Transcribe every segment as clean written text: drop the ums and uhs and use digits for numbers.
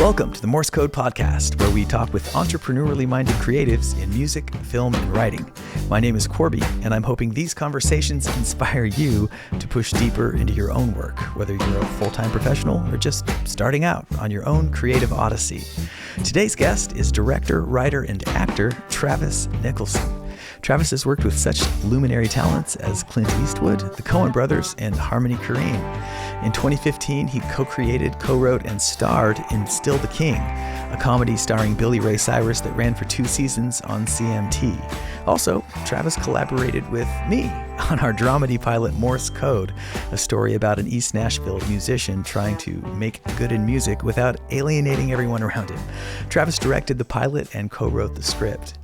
Welcome to the Morse Code Podcast, where we talk with entrepreneurially minded creatives in music, film, and writing. My name is Korby, and I'm hoping these conversations inspire you to push deeper into your own work, whether you're a full-time professional or just starting out on your own creative odyssey. Today's guest is director, writer, and actor Travis Nicholson. Travis has worked with such luminary talents as Clint Eastwood, the Coen brothers, and Harmony Korine. In 2015, he co-created, co-wrote, and starred in Still the King, a comedy starring Billy Ray Cyrus that ran for 2 seasons on CMT. Also, Travis collaborated with me on our dramedy pilot Morse Code, a story about an East Nashville musician trying to make good in music without alienating everyone around him. Travis directed the pilot and co-wrote the script.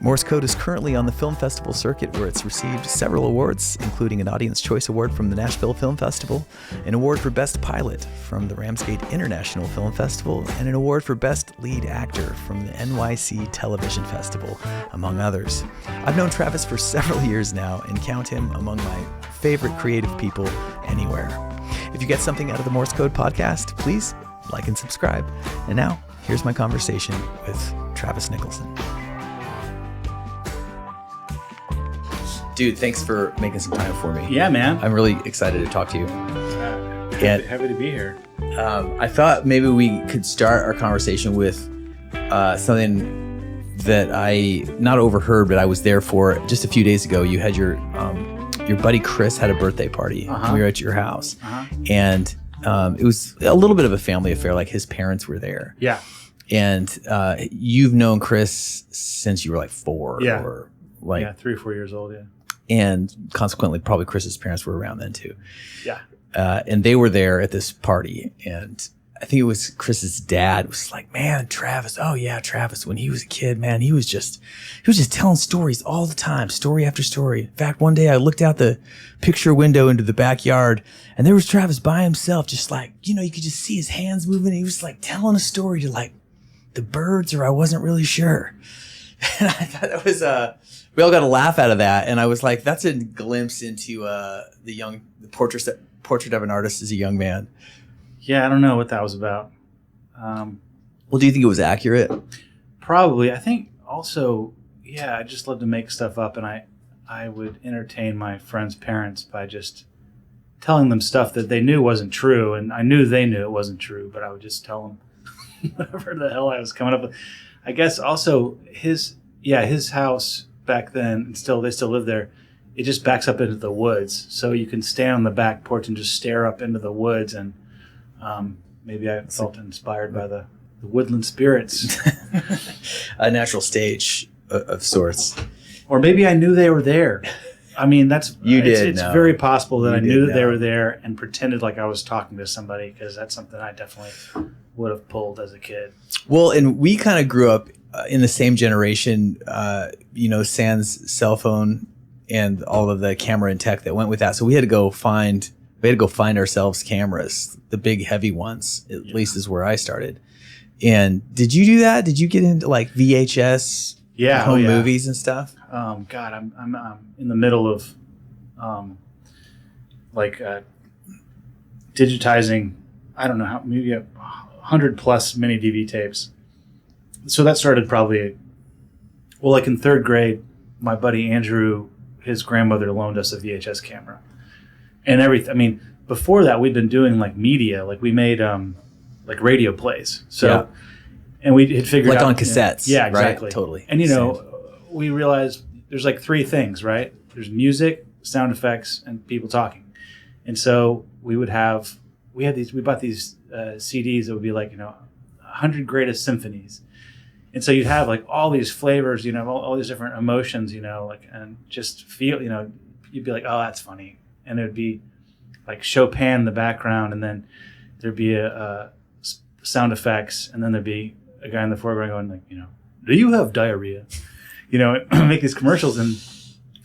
Morse Code is currently on the film festival circuit, where it's received several awards, including an Audience Choice Award from the Nashville Film Festival, an award for Best Pilot from the Ramsgate International Film Festival, and an award for Best Lead Actor from the NYC Television Festival, among others. I've known Travis for several years now and count him among my favorite creative people anywhere. If you get something out of the Morse Code podcast, please like and subscribe. And now, here's my conversation with Travis Nicholson. Dude, thanks for making some time for me. Yeah, man. I'm really excited to talk to you. Happy to be here. I thought maybe we could start our conversation with something that I not overheard, but I was there for just a few days ago. You had your buddy Chris had a birthday party. We were at your house, and it was a little bit of a family affair. Like his parents were there. Yeah. And you've known Chris since you were like 4. Yeah. Or like 3 or 4 years old. Yeah. And consequently, probably Chris's parents were around then too. Yeah. And they were there at this party. And I think it was Chris's dad was like, man, Travis. Oh yeah, Travis. When he was a kid, man, he was just telling stories all the time, story after story. In fact, one day I looked out the picture window into the backyard, and there was Travis by himself, just like, you could just see his hands moving. He was like telling a story to like the birds, or I wasn't really sure. And I thought that was we all got a laugh out of that, and I was like, "That's a glimpse into the portrait of an artist as a young man." Yeah, I don't know what that was about. Well, do you think it was accurate? Probably. I think also, I just love to make stuff up, and I would entertain my friends' parents by just telling them stuff that they knew wasn't true, and I knew they knew it wasn't true, but I would just tell them whatever the hell I was coming up with. I guess also his house back then, and they still live there, it just backs up into the woods, so you can stand on the back porch and just stare up into the woods, and maybe I felt inspired by the woodland spirits. A natural stage of sorts. Or maybe I knew they were there. I mean, it's very possible that I knew that they were there and pretended like I was talking to somebody, because that's something I definitely would have pulled as a kid. Well, and we kind of grew up in the same generation, sans cell phone and all of the camera and tech that went with that. So we had to go find ourselves cameras, the big heavy ones, at least is where I started. And did you do that? Did you get into like VHS home movies and stuff? God, I'm in the middle of digitizing, I don't know how, maybe 100 plus mini DV tapes. So that started probably, like in 3rd grade, my buddy Andrew, his grandmother loaned us a VHS camera. And everything, I mean, before that, we'd been doing like media, like we made like radio plays. So, and we had figured out. Like on cassettes. Yeah, exactly. Right? Totally. And, we realized there's like 3 things, right? There's music, sound effects, and people talking. And so we bought these CDs that would be like, 100 greatest symphonies. And so you'd have like all these flavors, all these different emotions, and just feel, you'd be like, oh, that's funny. And it would be like Chopin in the background, and then there'd be a sound effects, and then there'd be a guy in the foreground going like, do you have diarrhea? Make these commercials, and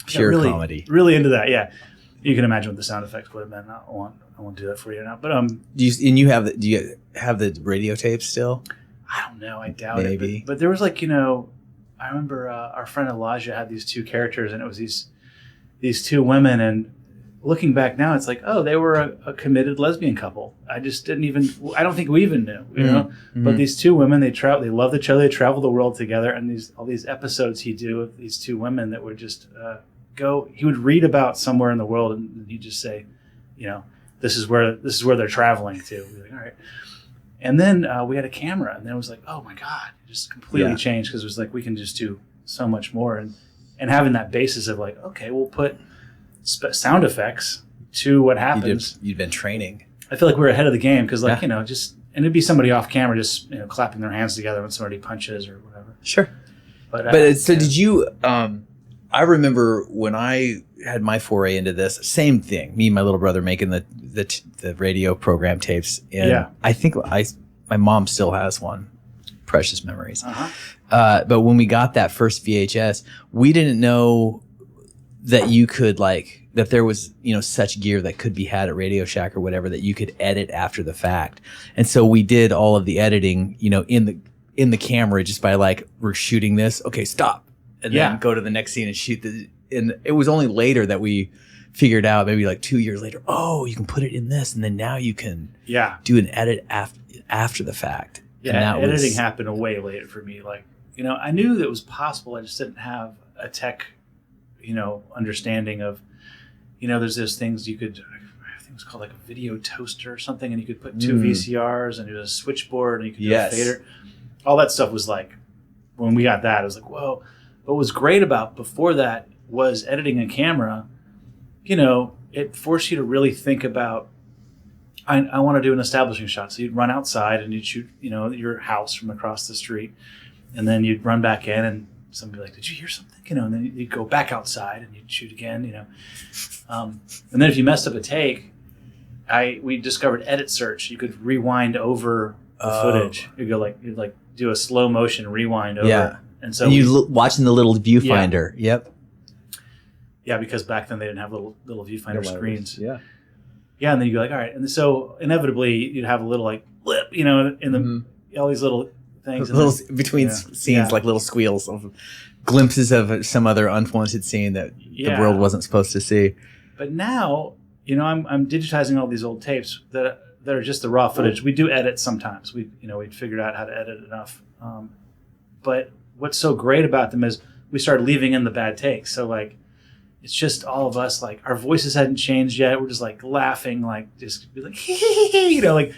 pure really, comedy. Really into that. Yeah. You can imagine what the sound effects would have been. I won't do that for you now. But do you have the radio tapes still? I don't know. I doubt Maybe. it. But there was like, I remember our friend Elijah had these 2 characters, and it was these 2 women, and looking back now, it's like, oh, they were a committed lesbian couple. I don't think we even knew, you know. But these two women, they loved each other, they traveled the world together, and all these episodes he'd do with these two women that would just he would read about somewhere in the world, and he'd just say, you know, this is where they're traveling to. We'd be like, all right. And then we had a camera, and then it was like, oh my God, it just completely changed, because it was like, we can just do so much more. And having that basis of like, okay, we'll put sound effects to what happens. You'd been training. I feel like we're ahead of the game, because like, you know, and it'd be somebody off camera just, you know, clapping their hands together when somebody punches or whatever. Sure. But did you, I remember when I had my foray into this, same thing, me and my little brother making the radio program tapes. And I think my mom still has one. Precious memories. But when we got that first VHS, we didn't know that you could that there was, you know, such gear that could be had at Radio Shack or whatever, that you could edit after the fact. And so we did all of the editing, you know, in the camera, just by we're shooting this. Okay, stop. And then go to the next scene and shoot and it was only later that we figured out, maybe 2 years later, oh, you can put it in this, and then now you can do an edit after the fact. Yeah, and editing happened way later for me. You know, I knew that it was possible. I just didn't have a tech, you know, understanding of, you know, there's those things you could, I think it was called a video toaster or something, and you could put two VCRs and do a switchboard, and you could do a fader. All that stuff was when we got that, it was like, whoa. But what was great about before that was editing a camera, you know, it forced you to really think about, I want to do an establishing shot. So you'd run outside and you'd shoot, you know, your house from across the street. And then you'd run back in and somebody would be like, did you hear something? You know, and then you'd go back outside and you'd shoot again, you know. And then if you messed up a take, we discovered edit search. You could rewind over the footage. You'd go you'd do a slow motion rewind over. Yeah. And so watching the little viewfinder. Yeah. Yep. Yeah, because back then they didn't have little viewfinder screens. Yeah. Yeah, and then you go all right, and so inevitably you'd have a little blip, you know, in the all these little things, between scenes, little squeals of glimpses of some other unwanted scene that the world wasn't supposed to see. But now, you know, I'm digitizing all these old tapes that are just the raw footage. We do edit sometimes. We'd figured out how to edit enough. But what's so great about them is we started leaving in the bad takes. So it's just all of us, our voices hadn't changed yet. We're just laughing, just be you know,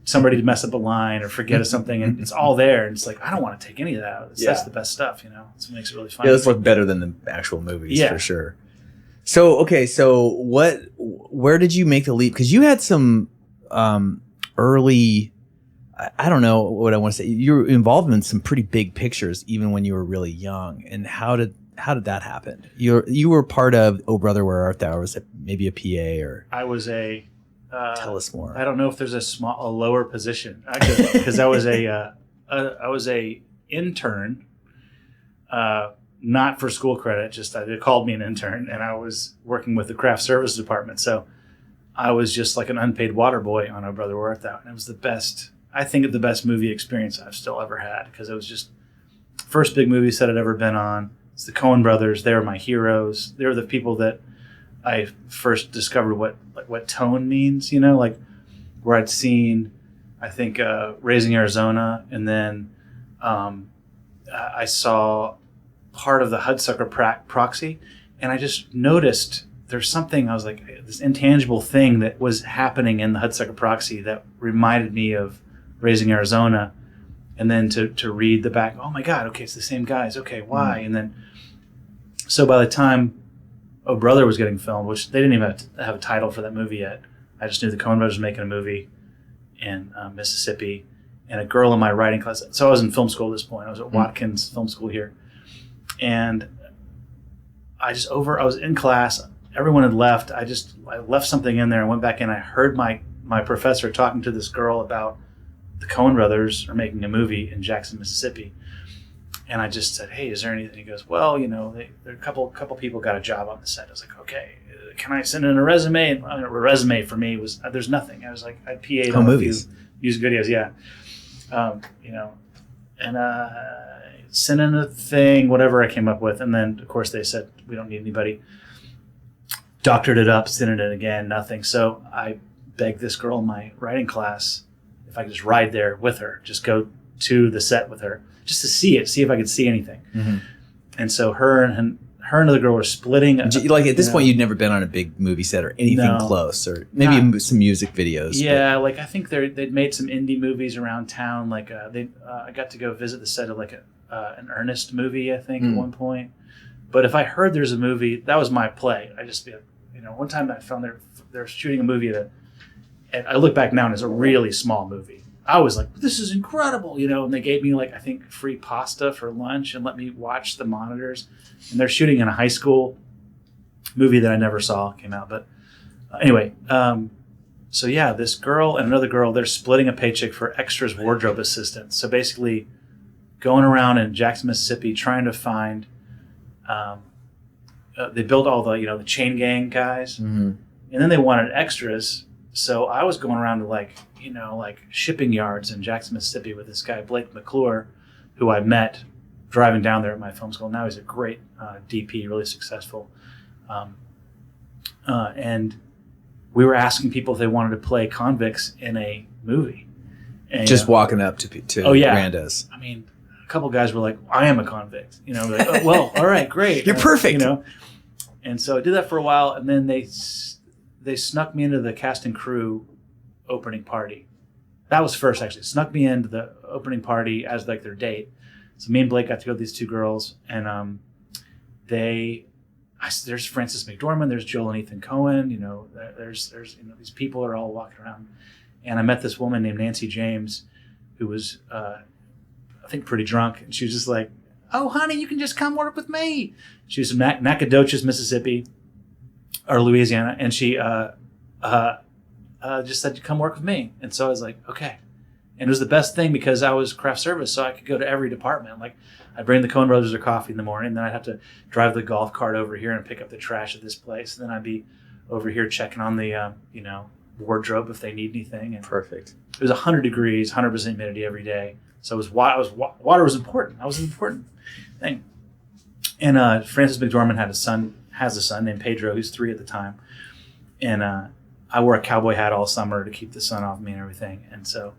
somebody to mess up a line or forget something, and it's all there. And it's I don't want to take any of that out. That's the best stuff, you know. It makes it really fun. Yeah, this looks better than the actual movies for sure. So, okay, where did you make the leap? Because you had some early, I don't know what I want to say. You were involved in some pretty big pictures even when you were really young. And how did that happen? You were part of Oh Brother Where Art Thou? Or was it maybe a PA or? I was a. Tell us more. I don't know if there's a lower position, because I was a intern, not for school credit. Just they called me an intern, and I was working with the craft service department. So I was just like an unpaid water boy on Oh Brother Where Art Thou? And it was the best. I think the best movie experience I've still ever had, because it was just first big movie set I'd ever been on. It's the Coen brothers. They were my heroes. They were the people that I first discovered what tone means, you know, where I'd seen, I think, Raising Arizona, and then I saw part of the Hudsucker Proxy, and I just noticed there's something, I was this intangible thing that was happening in the Hudsucker Proxy that reminded me of Raising Arizona, and then to read the back, oh my God, okay, it's the same guys, okay, why? And then, so by the time Oh Brother was getting filmed, which they didn't even have a title for that movie yet, I just knew the Coen brothers were making a movie in Mississippi, and a girl in my writing class. So I was in film school at this point. I was at Watkins Film School here, and I was in class. Everyone had left. I left something in there and went back in. I heard my professor talking to this girl about the Coen brothers are making a movie in Jackson, Mississippi. And I just said, hey, is there anything? He goes, well, you know, there a couple people got a job on the set. I was like, okay, can I send in a resume? And a resume for me was, there's nothing. I was like, I PA'd on movies. A few music videos, yeah. You know, and sent in a thing, whatever I came up with. And then, of course, they said, we don't need anybody. doctored it up, sent it again, nothing. So I begged this girl in my writing class if I could just ride there with her, just go to the set with her, just to see if I could see anything. Mm-hmm. And so her and the girl were splitting. Like at this point, you'd never been on a big movie set or anything close, or maybe some music videos. Yeah, but. Like I think they'd made some indie movies around town. Like I got to go visit the set of like an Ernest movie, I think, at one point. But if I heard there's a movie, that was my play. I just, one time I found they're shooting a movie and I look back now and it's a really small movie. I was like, this is incredible, and they gave me like, I think, free pasta for lunch and let me watch the monitors. And they're shooting in a high school movie that I never saw came out. But anyway, so yeah, this girl and another girl, they're splitting a paycheck for extras wardrobe assistants. So basically going around in Jackson, Mississippi, trying to find, they built all the chain gang guys, and then they wanted extras. So I was going around to like shipping yards in Jackson, Mississippi with this guy, Blake McClure, who I met driving down there at my film school. Now he's a great DP, really successful. And we were asking people if they wanted to play convicts in a movie. And, just walking up to randos. I mean, a couple guys were like, I am a convict. Like, oh, well, all right, great. You're perfect. And so I did that for a while, and then they snuck me into the cast and crew opening party. That was first, actually. Snuck me into the opening party as like their date. So me and Blake got to go with these two girls, and there's Frances McDormand, there's Joel and Ethan Coen, there's these people are all walking around, and I met this woman named Nancy James, who was I think pretty drunk, and she was just like, "Oh, honey, you can just come work with me." She was from Nacogdoches, Mississippi, or Louisiana, and she just said, "Come work with me." And so I was like, "Okay." And it was the best thing because I was craft service, so I could go to every department. Like I'd bring the Coen brothers their coffee in the morning, then I'd have to drive the golf cart over here and pick up the trash at this place. And then I'd be over here checking on the wardrobe if they need anything. And perfect. It was 100 degrees, 100% humidity every day. So water was important. That was an important thing. And Frances McDormand has a son named Pedro, who's 3 at the time. And I wore a cowboy hat all summer to keep the sun off me and everything. And so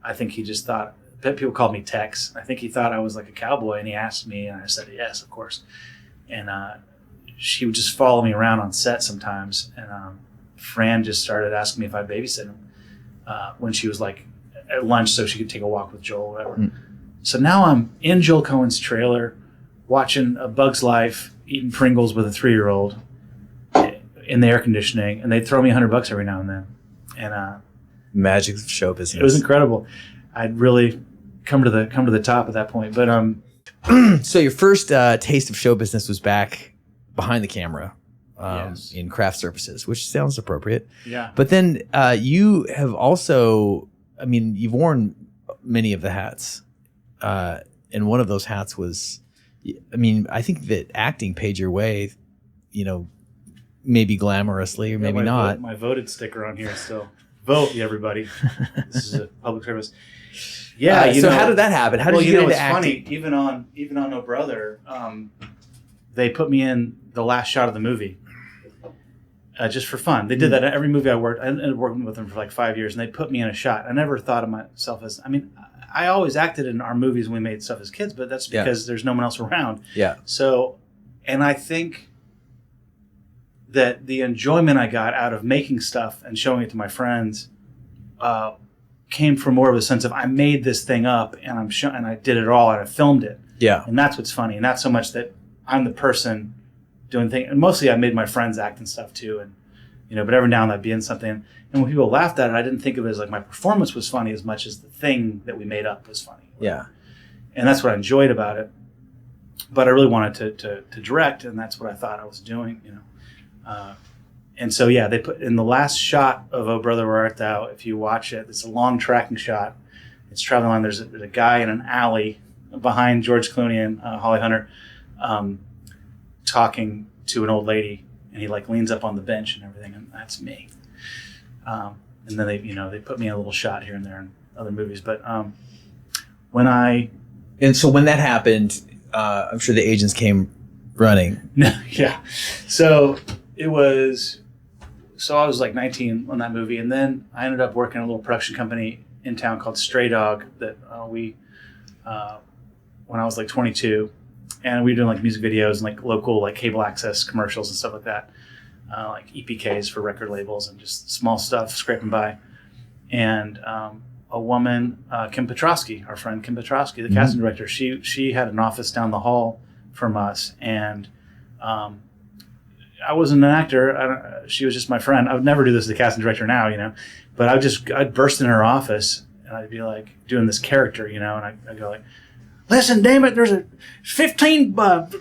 I think he just thought, people called me Tex. I think he thought I was like a cowboy, and he asked me, and I said, yes, of course. And she would just follow me around on set sometimes. And Fran just started asking me if I'd babysit him when she was like at lunch so she could take a walk with Joel or whatever. Mm. So now I'm in Joel Coen's trailer watching A Bug's Life, eating Pringles with a 3-year-old in the air conditioning, and they'd throw me $100 every now and then. And magic of show business. It was incredible. I'd really come to the top at that point. But so your first taste of show business was back behind the camera, yes, in craft services, which sounds appropriate. Yeah. But then you have also, you've worn many of the hats, and one of those hats was, I think that acting paid your way, maybe glamorously or maybe not. My voted sticker on here still. Vote, everybody. This is a public service. Yeah. So how did that happen? How did you get into acting? Funny. Even on Oh Brother, they put me in the last shot of the movie, just for fun. They did that at every movie I worked. I ended up working with them for like 5 years, and they put me in a shot. I never thought of myself as. I always acted in our movies when we made stuff as kids, but that's because there's no one else around. Yeah. So, and I think that the enjoyment I got out of making stuff and showing it to my friends came from more of a sense of I made this thing up and and I did it all and I filmed it. Yeah. And that's what's funny. Not so much that I'm the person doing things. And mostly I made my friends act and stuff too. And, but every now and then I'd be in something. And when people laughed at it, I didn't think of it as like my performance was funny as much as the thing that we made up was funny. Yeah. And that's what I enjoyed about it. But I really wanted to direct, and that's what I thought I was doing, and so, they put in the last shot of Oh Brother, Where Art Thou, if you watch it, it's a long tracking shot. It's traveling on. There's a guy in an alley behind George Clooney and Holly Hunter talking to an old lady, and he like leans up on the bench and everything, and that's me. And then they put me in a little shot here and there in other movies. But when that happened, I'm sure the agents came running. Yeah. So it was, so I was like 19 on that movie. And then I ended up working at a little production company in town called Stray Dog that when I was like 22. And we were doing like music videos and like local like cable access commercials and stuff like that. Like EPKs for record labels and just small stuff, scraping by. And a woman, Kim Petrosky, our friend Kim Petrosky, the casting director, she had an office down the hall from us. And I wasn't an actor. She was just my friend. I would never do this as a casting director now, you know. But I'd burst in her office and I'd be like doing this character, you know, and I'd go like, listen, damn it, there's 15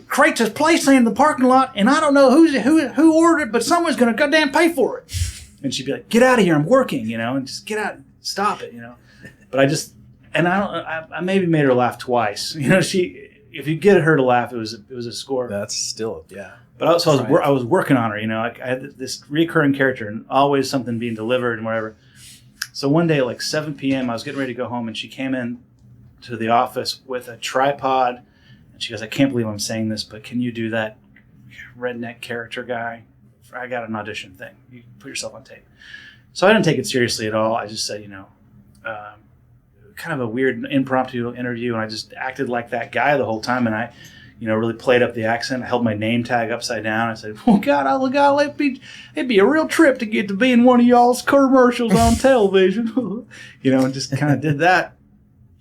crates of placed in the parking lot, and I don't know who ordered it, but someone's going to goddamn pay for it. And she'd be like, get out of here, I'm working, you know, and just get out, stop it, you know. But I maybe made her laugh twice. You know, if you get her to laugh, it was a score. That's still, yeah. But I was working on her, you know. I had this recurring character and always something being delivered and whatever. So one day at like 7 p.m., I was getting ready to go home, and she came in to the office with a tripod, and she goes, I can't believe I'm saying this, but can you do that redneck character guy? I got an audition thing. You put yourself on tape. So I didn't take it seriously at all. I just said, you know, kind of a weird impromptu interview, and I just acted like that guy the whole time, and I, you know, really played up the accent. I held my name tag upside down. I said, oh God, it'd be a real trip to get to be in one of y'all's commercials on television. You know, and just kind of did that.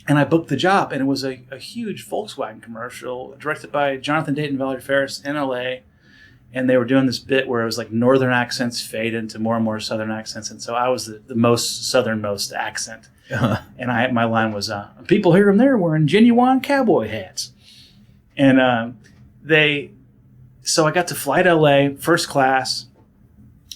And I booked the job, and it was a huge Volkswagen commercial directed by Jonathan Dayton Valerie Ferris in LA. And they were doing this bit where it was like northern accents fade into more and more southern accents. And so I was the most southernmost accent. Uh-huh. And my line was, people here and there wearing genuine cowboy hats. And so I got to fly to LA, first class.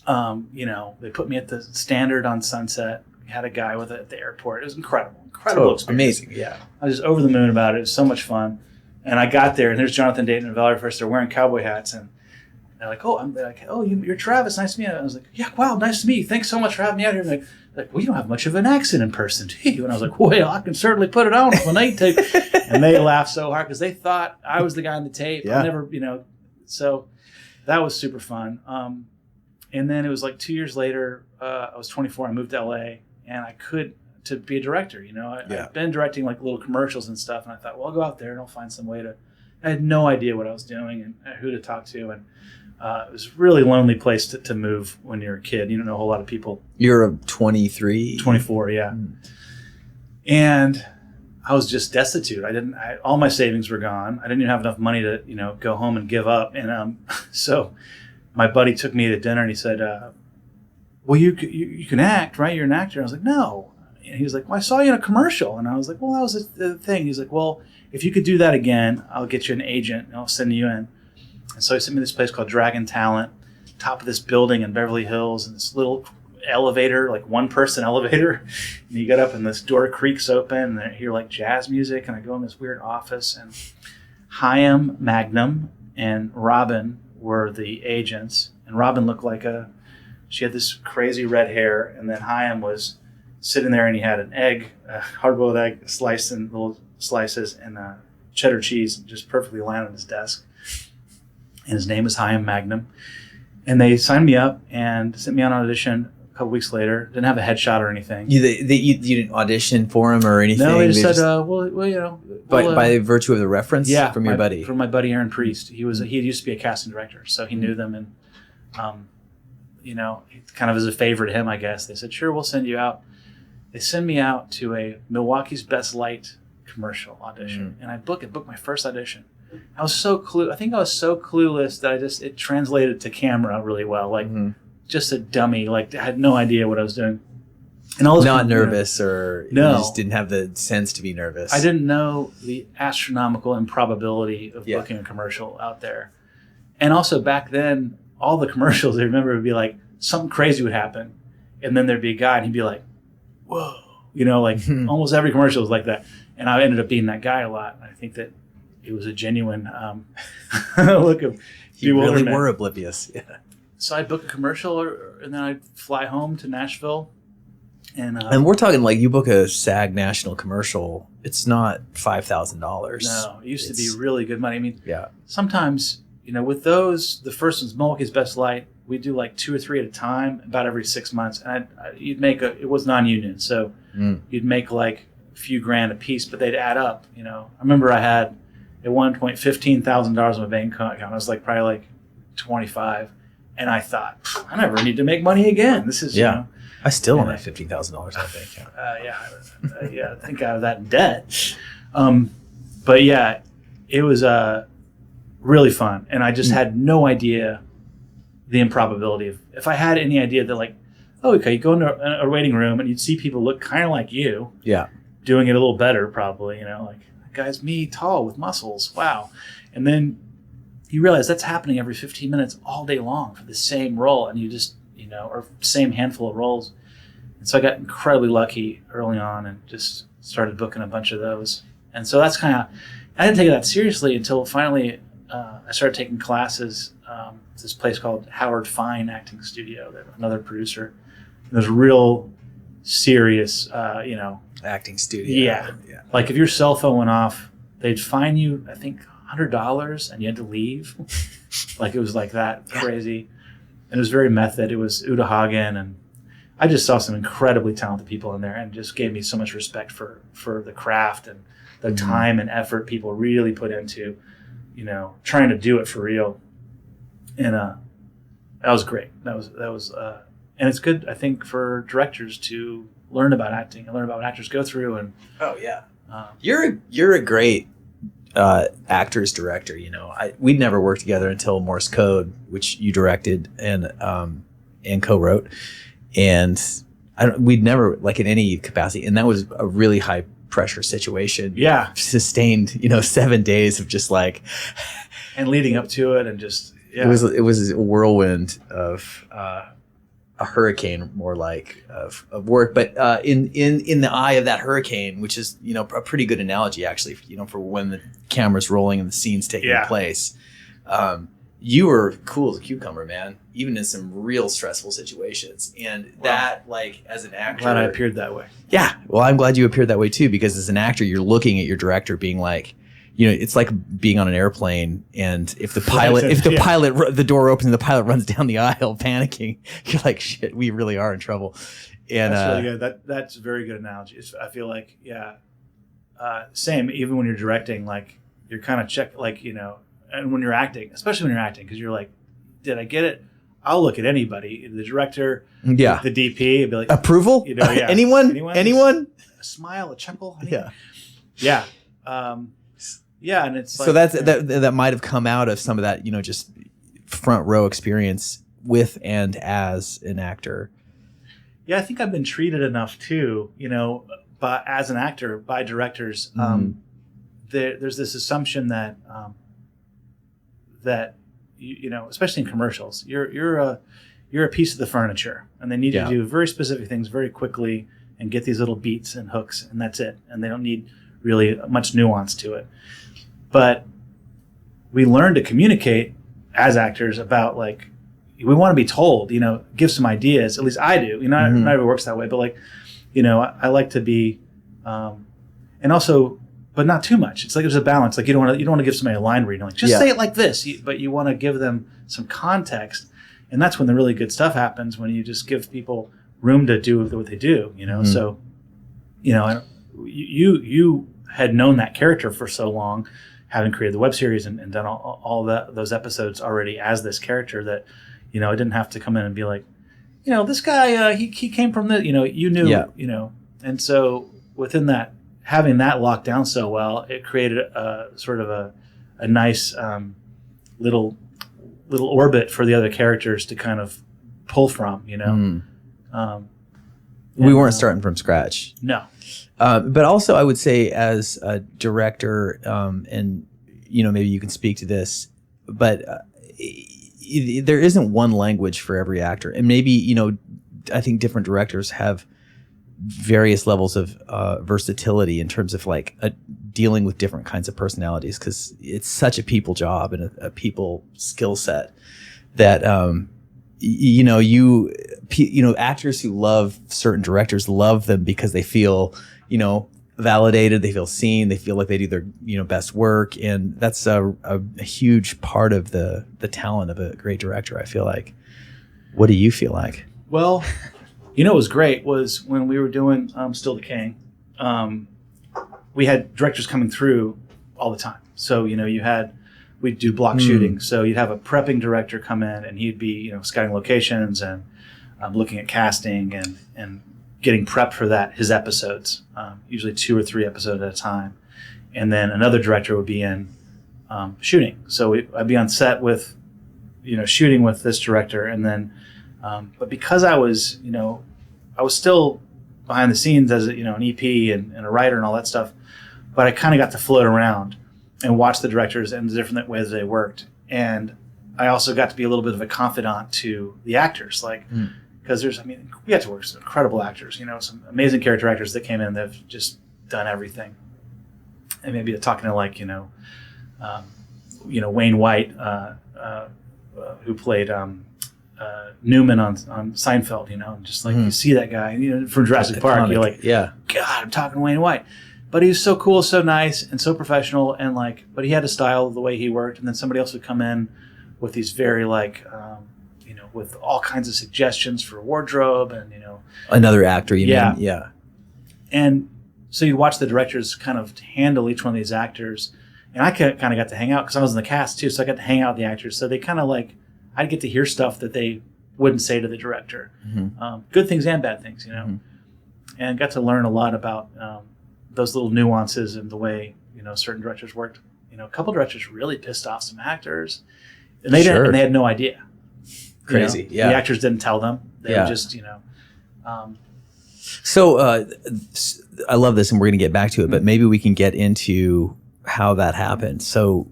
You know, they put me at the Standard on Sunset. Had a guy with it at the airport. It was incredible experience. Amazing, yeah. I was over the moon about it. It was so much fun. And I got there, and there's Jonathan Dayton and Valerie First. They're wearing cowboy hats, and they're like, you're Travis. Nice to meet you. I was like, yeah, wow, nice to meet you. Thanks so much for having me out here. And like, well, you don't have much of an accent in person, do you? And I was like, well, I can certainly put it on if I need to. And they laughed so hard because they thought I was the guy on the tape. Yeah. I never, you know. So that was super fun. And then it was like 2 years later. I was 24. I moved to LA. And I to be a director, you know. I've been directing like little commercials and stuff, and I thought, well, I'll go out there and I'll find some way to. I had no idea what I was doing and who to talk to, and it was a really lonely place to move when you're a kid. You don't know a whole lot of people. You're 23? 24, yeah. And I was just destitute. All my savings were gone. I didn't even have enough money to, you know, go home and give up. And so my buddy took me to dinner, and he said, well, you can act, right? You're an actor. I was like, no. And he was like, well, I saw you in a commercial. And I was like, well, that was the thing. He's like, well, if you could do that again, I'll get you an agent and I'll send you in. And so he sent me this place called Dragon Talent, top of this building in Beverly Hills, and this little elevator, like one-person elevator. And you get up and this door creaks open, and I hear like jazz music, and I go in this weird office, and Chaim Magnum and Robin were the agents. And Robin looked like she had this crazy red hair, and then Chaim was sitting there, and he had an egg, a hard-boiled egg sliced in little slices, and cheddar cheese just perfectly lined on his desk. And his name is Chaim Magnum. And they signed me up and sent me on an audition a couple weeks later. Didn't have a headshot or anything. You didn't audition for him or anything? No, they just said, well, you know. By virtue of the reference from your buddy? From my buddy Aaron Priest. He used to be a casting director, so he knew them, and you know, kind of as a favor to him, I guess. They said, sure, we'll send you out. They send me out to a Milwaukee's Best Light commercial audition. And I booked my first audition. I was so clueless that it translated to camera really well. Like just a dummy. Like I had no idea what I was doing. And all not nervous, or no. You just didn't have the sense to be nervous. I didn't know the astronomical improbability of booking a commercial out there. And also back then, all the commercials, I remember, would be like something crazy would happen, and then there'd be a guy, and he'd be like, "Whoa," you know, like almost every commercial was like that. And I ended up being that guy a lot. I think that it was a genuine look of you really were oblivious. Yeah. So I'd book a commercial, and then I'd fly home to Nashville, and we're talking like you book a SAG national commercial, it's not $5,000. No, it used to be really good money. I mean, yeah, sometimes. You know, with those, the first one's Milwaukee's Best Light. we do like 2 or 3 at a time, about every 6 months. And it was non-union. So you'd make like a few grand a piece, but they'd add up, you know. I remember I had at one point $15,000 in my bank account. I was like probably like 25. And I thought, I never need to make money again. This is, you know. I still don't have $15,000 in my bank account. I think I have that in debt. But yeah, it was really fun. And I just had no idea the improbability of, if I had any idea that like, oh, okay, you go into a waiting room and you'd see people look kind of like you. Yeah. Doing it a little better probably, you know, like, that guy's me, tall with muscles. Wow. And then you realize that's happening every 15 minutes all day long for the same role. And you just, you know, or same handful of roles. And so I got incredibly lucky early on and just started booking a bunch of those. And so that's kind of, I didn't take it that seriously until finally I started taking classes. This place called Howard Fine Acting Studio, another producer. There's real serious, you know. Acting studio. Yeah. Like if your cell phone went off, they'd fine you, I think, $100 and you had to leave. Like it was like that crazy. And it was very method. It was Uta Hagen, and I just saw some incredibly talented people in there, and just gave me so much respect for the craft and the time and effort people really put into, you know, trying to do it for real. And that was great. That was and it's good, I think, for directors to learn about acting and learn about what actors go through. And you're a great actor's director. You know, we'd never worked together until Morse Code, which you directed and co-wrote, and we'd never, like, in any capacity, and that was a really high pressure situation. Yeah, sustained, you know, 7 days of just like, and leading up to it, and just it was a whirlwind of a hurricane, more like of work. But in the eye of that hurricane, which is, you know, a pretty good analogy actually, you know, for when the camera's rolling and the scene's taking place. You were cool as a cucumber, man, even in some real stressful situations. And that, like, as an actor, glad I appeared that way. Yeah, well, I'm glad you appeared that way too, because as an actor, you're looking at your director being like, you know, it's like being on an airplane, and if the pilot, the door opens and the pilot runs down the aisle panicking, you're like, shit, we really are in trouble. And that's really good. That's a very good analogy. I feel like, same. Even when you're directing, like, you're kind of like, you know, and when you're acting, especially when you're acting, because you're like, did I get it? I'll look at anybody, the director, the DP, and be like, approval, you know, anyone, a smile, a chuckle, yeah. And it's like, so that might have come out of some of that, you know, just front row experience with and as an actor. Yeah, I think I've been treated enough too, you know, as an actor by directors. There's this assumption that you know, especially in commercials, you're a piece of the furniture, and they need you to do very specific things very quickly and get these little beats and hooks, and that's it. And they don't need really much nuance to it. But we learn to communicate as actors about, like, we want to be told, you know, give some ideas. At least I do. You know, not everybody works that way, but, like, you know, I like to be, and also, but not too much. It's like there's a balance. Like, you don't want to give somebody a line reading, like, just say it like this, but you want to give them some context, and that's when the really good stuff happens, when you just give people room to do what they do. You know, so, you know, you had known that character for so long, having created the web series and done all those episodes already as this character, that, you know, I didn't have to come in and be like, you know, this guy, he came from the, you know, you knew, you know. And so within that, having that locked down so well, it created a sort of a nice little orbit for the other characters to kind of pull from, you know. We weren't starting from scratch. No. But also, I would say, as a director, and, you know, maybe you can speak to this, but there isn't one language for every actor. And maybe, you know, I think different directors have various levels of versatility in terms of, like, dealing with different kinds of personalities, because it's such a people job and a people skill set that, you know, actors who love certain directors love them because they feel, you know, validated, they feel seen, they feel like they do their, you know, best work. And that's a huge part of the talent of a great director, I feel like. What do you feel like? Well, what was great was when we were doing Still the King, we had directors coming through all the time. So, we'd do block shooting. So you'd have a prepping director come in and he'd be, scouting locations and looking at casting and getting prepped for his episodes, usually 2 or 3 episodes at a time. And then another director would be in shooting. So I'd be on set with, shooting with this director. And then, but because I was still behind the scenes as an EP and a writer and all that stuff, but I kind of got to float around and watch the directors and the different ways they worked. And I also got to be a little bit of a confidant to the actors, because we got to work with some incredible actors, some amazing character actors that came in that have just done everything. And maybe talking to Wayne White, who played Newman on Seinfeld, just you see that guy, from Jurassic Park, you're like, yeah, God, I'm talking to Wayne White. But he was so cool, so nice, and so professional, and but he had a style of the way he worked. And then somebody else would come in with these very with all kinds of suggestions for wardrobe, and another actor, you yeah. mean? Yeah. And so you watch the directors kind of handle each one of these actors, and I kind of got to hang out because I was in the cast too, so I got to hang out with the actors. So they kind of I'd get to hear stuff that they wouldn't say to the director, good things and bad things, and got to learn a lot about those little nuances and the way certain directors worked. A couple directors really pissed off some actors, and they didn't, and they had no idea. Crazy, yeah. The actors didn't tell them. They were just So I love this, and we're going to get back to it, but maybe we can get into how that happened. So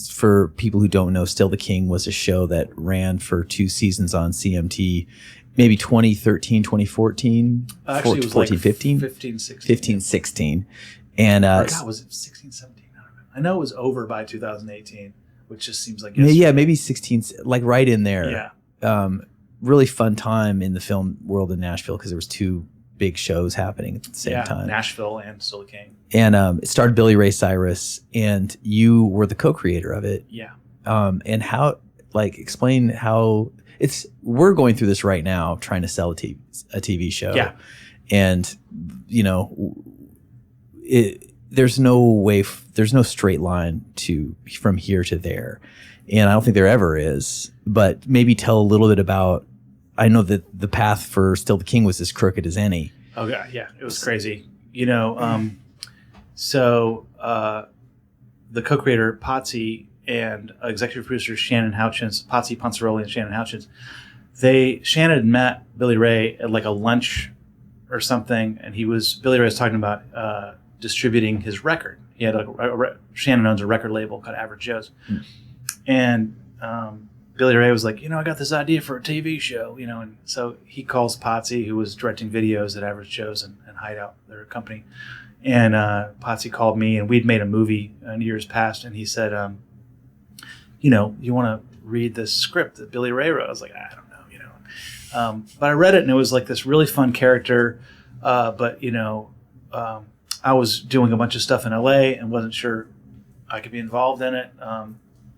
for people who don't know, Still the King was a show that ran for 2 seasons on CMT, maybe 2013, 2014, actually, it was 14, 15? 15, 16. 15, 16. And was it 16, 17? I don't remember. I know it was over by 2018, which just seems like yesterday. Yeah, maybe 16, right in there. Yeah. Really fun time in the film world in Nashville because there was 2 big shows happening at the same time. Nashville and Still the King. And it starred Billy Ray Cyrus, and you were the co-creator of it. Yeah. And how, explain how we're going through this right now, trying to sell a TV show. Yeah. And, there's no straight line from here to there. And I don't think there ever is, but maybe tell a little bit about, I know that the path for Still the King was as crooked as any. Oh God, yeah, it was crazy. So the co-creator Potsy and executive producer Shannon Houchins, Potsy Ponceroli and Shannon Houchins, Shannon had met Billy Ray at a lunch or something, and Billy Ray was talking about distributing his record. He had Shannon owns a record label called Average Joe's, and Billy Ray was like, I got this idea for a TV show, and so he calls Potsy, who was directing videos at Average Joe's and Hideout, their company, and Potsy called me, and we'd made a movie in years past, and he said, you want to read this script that Billy Ray wrote? I was like, I don't know, but I read it, and it was this really fun character, but I was doing a bunch of stuff in LA and wasn't sure I could be involved in it,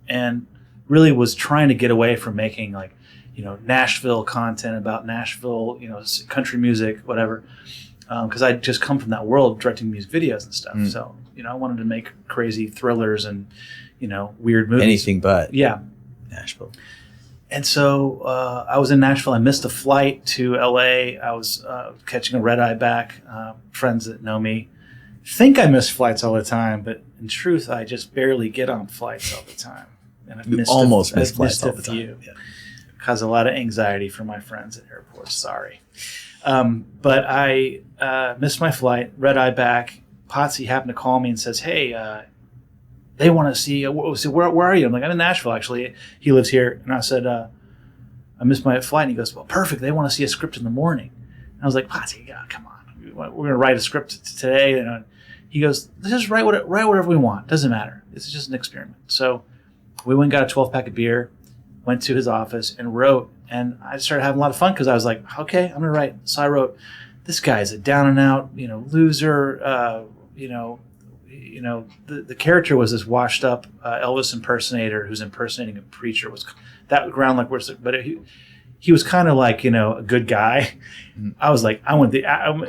and really was trying to get away from making Nashville content about Nashville, country music, whatever, because I'd just come from that world directing music videos and stuff. So I wanted to make crazy thrillers and weird movies. Anything but Nashville. And so I was in Nashville. I missed a flight to LA. I was catching a red eye back. Friends that know me think I miss flights all the time, but in truth, I just barely get on flights all the time. And I've missed flights all the time. Yeah. Cause a lot of anxiety for my friends at airports. Sorry. But I missed my flight, red eye back. Potsy happened to call me and says, hey, they want to see, where are you? I'm like, I'm in Nashville, actually. He lives here. And I said, I missed my flight. And he goes, well, perfect. They want to see a script in the morning. And I was like, Potsy, come on. We're going to write a script today. And he goes, let's just write whatever we want. Doesn't matter. It's just an experiment. So we went and got a 12-pack of beer, went to his office and wrote. And I started having a lot of fun because I was like, okay, I'm going to write. So I wrote, this guy's a down and out, loser. The character was this washed up Elvis impersonator who's impersonating a preacher. Was that ground like worse? But he was kind of like, you know, a good guy. I was like, I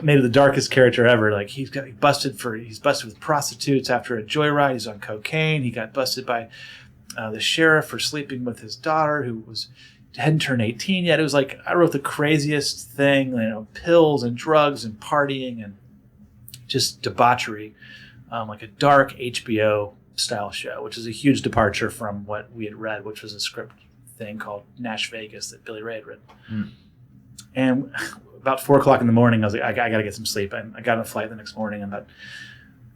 made it the darkest character ever. Like he's busted with prostitutes after a joyride. He's on cocaine. He got busted by the sheriff for sleeping with his daughter who hadn't turned 18 yet. It was like, I wrote the craziest thing, you know, pills and drugs and partying and just debauchery, like a dark HBO style show, which is a huge departure from what we had read, which was a script thing called Nash Vegas that Billy Ray had written. And about 4:00 in the morning, I was like, I got to get some sleep. And I got on a flight the next morning, and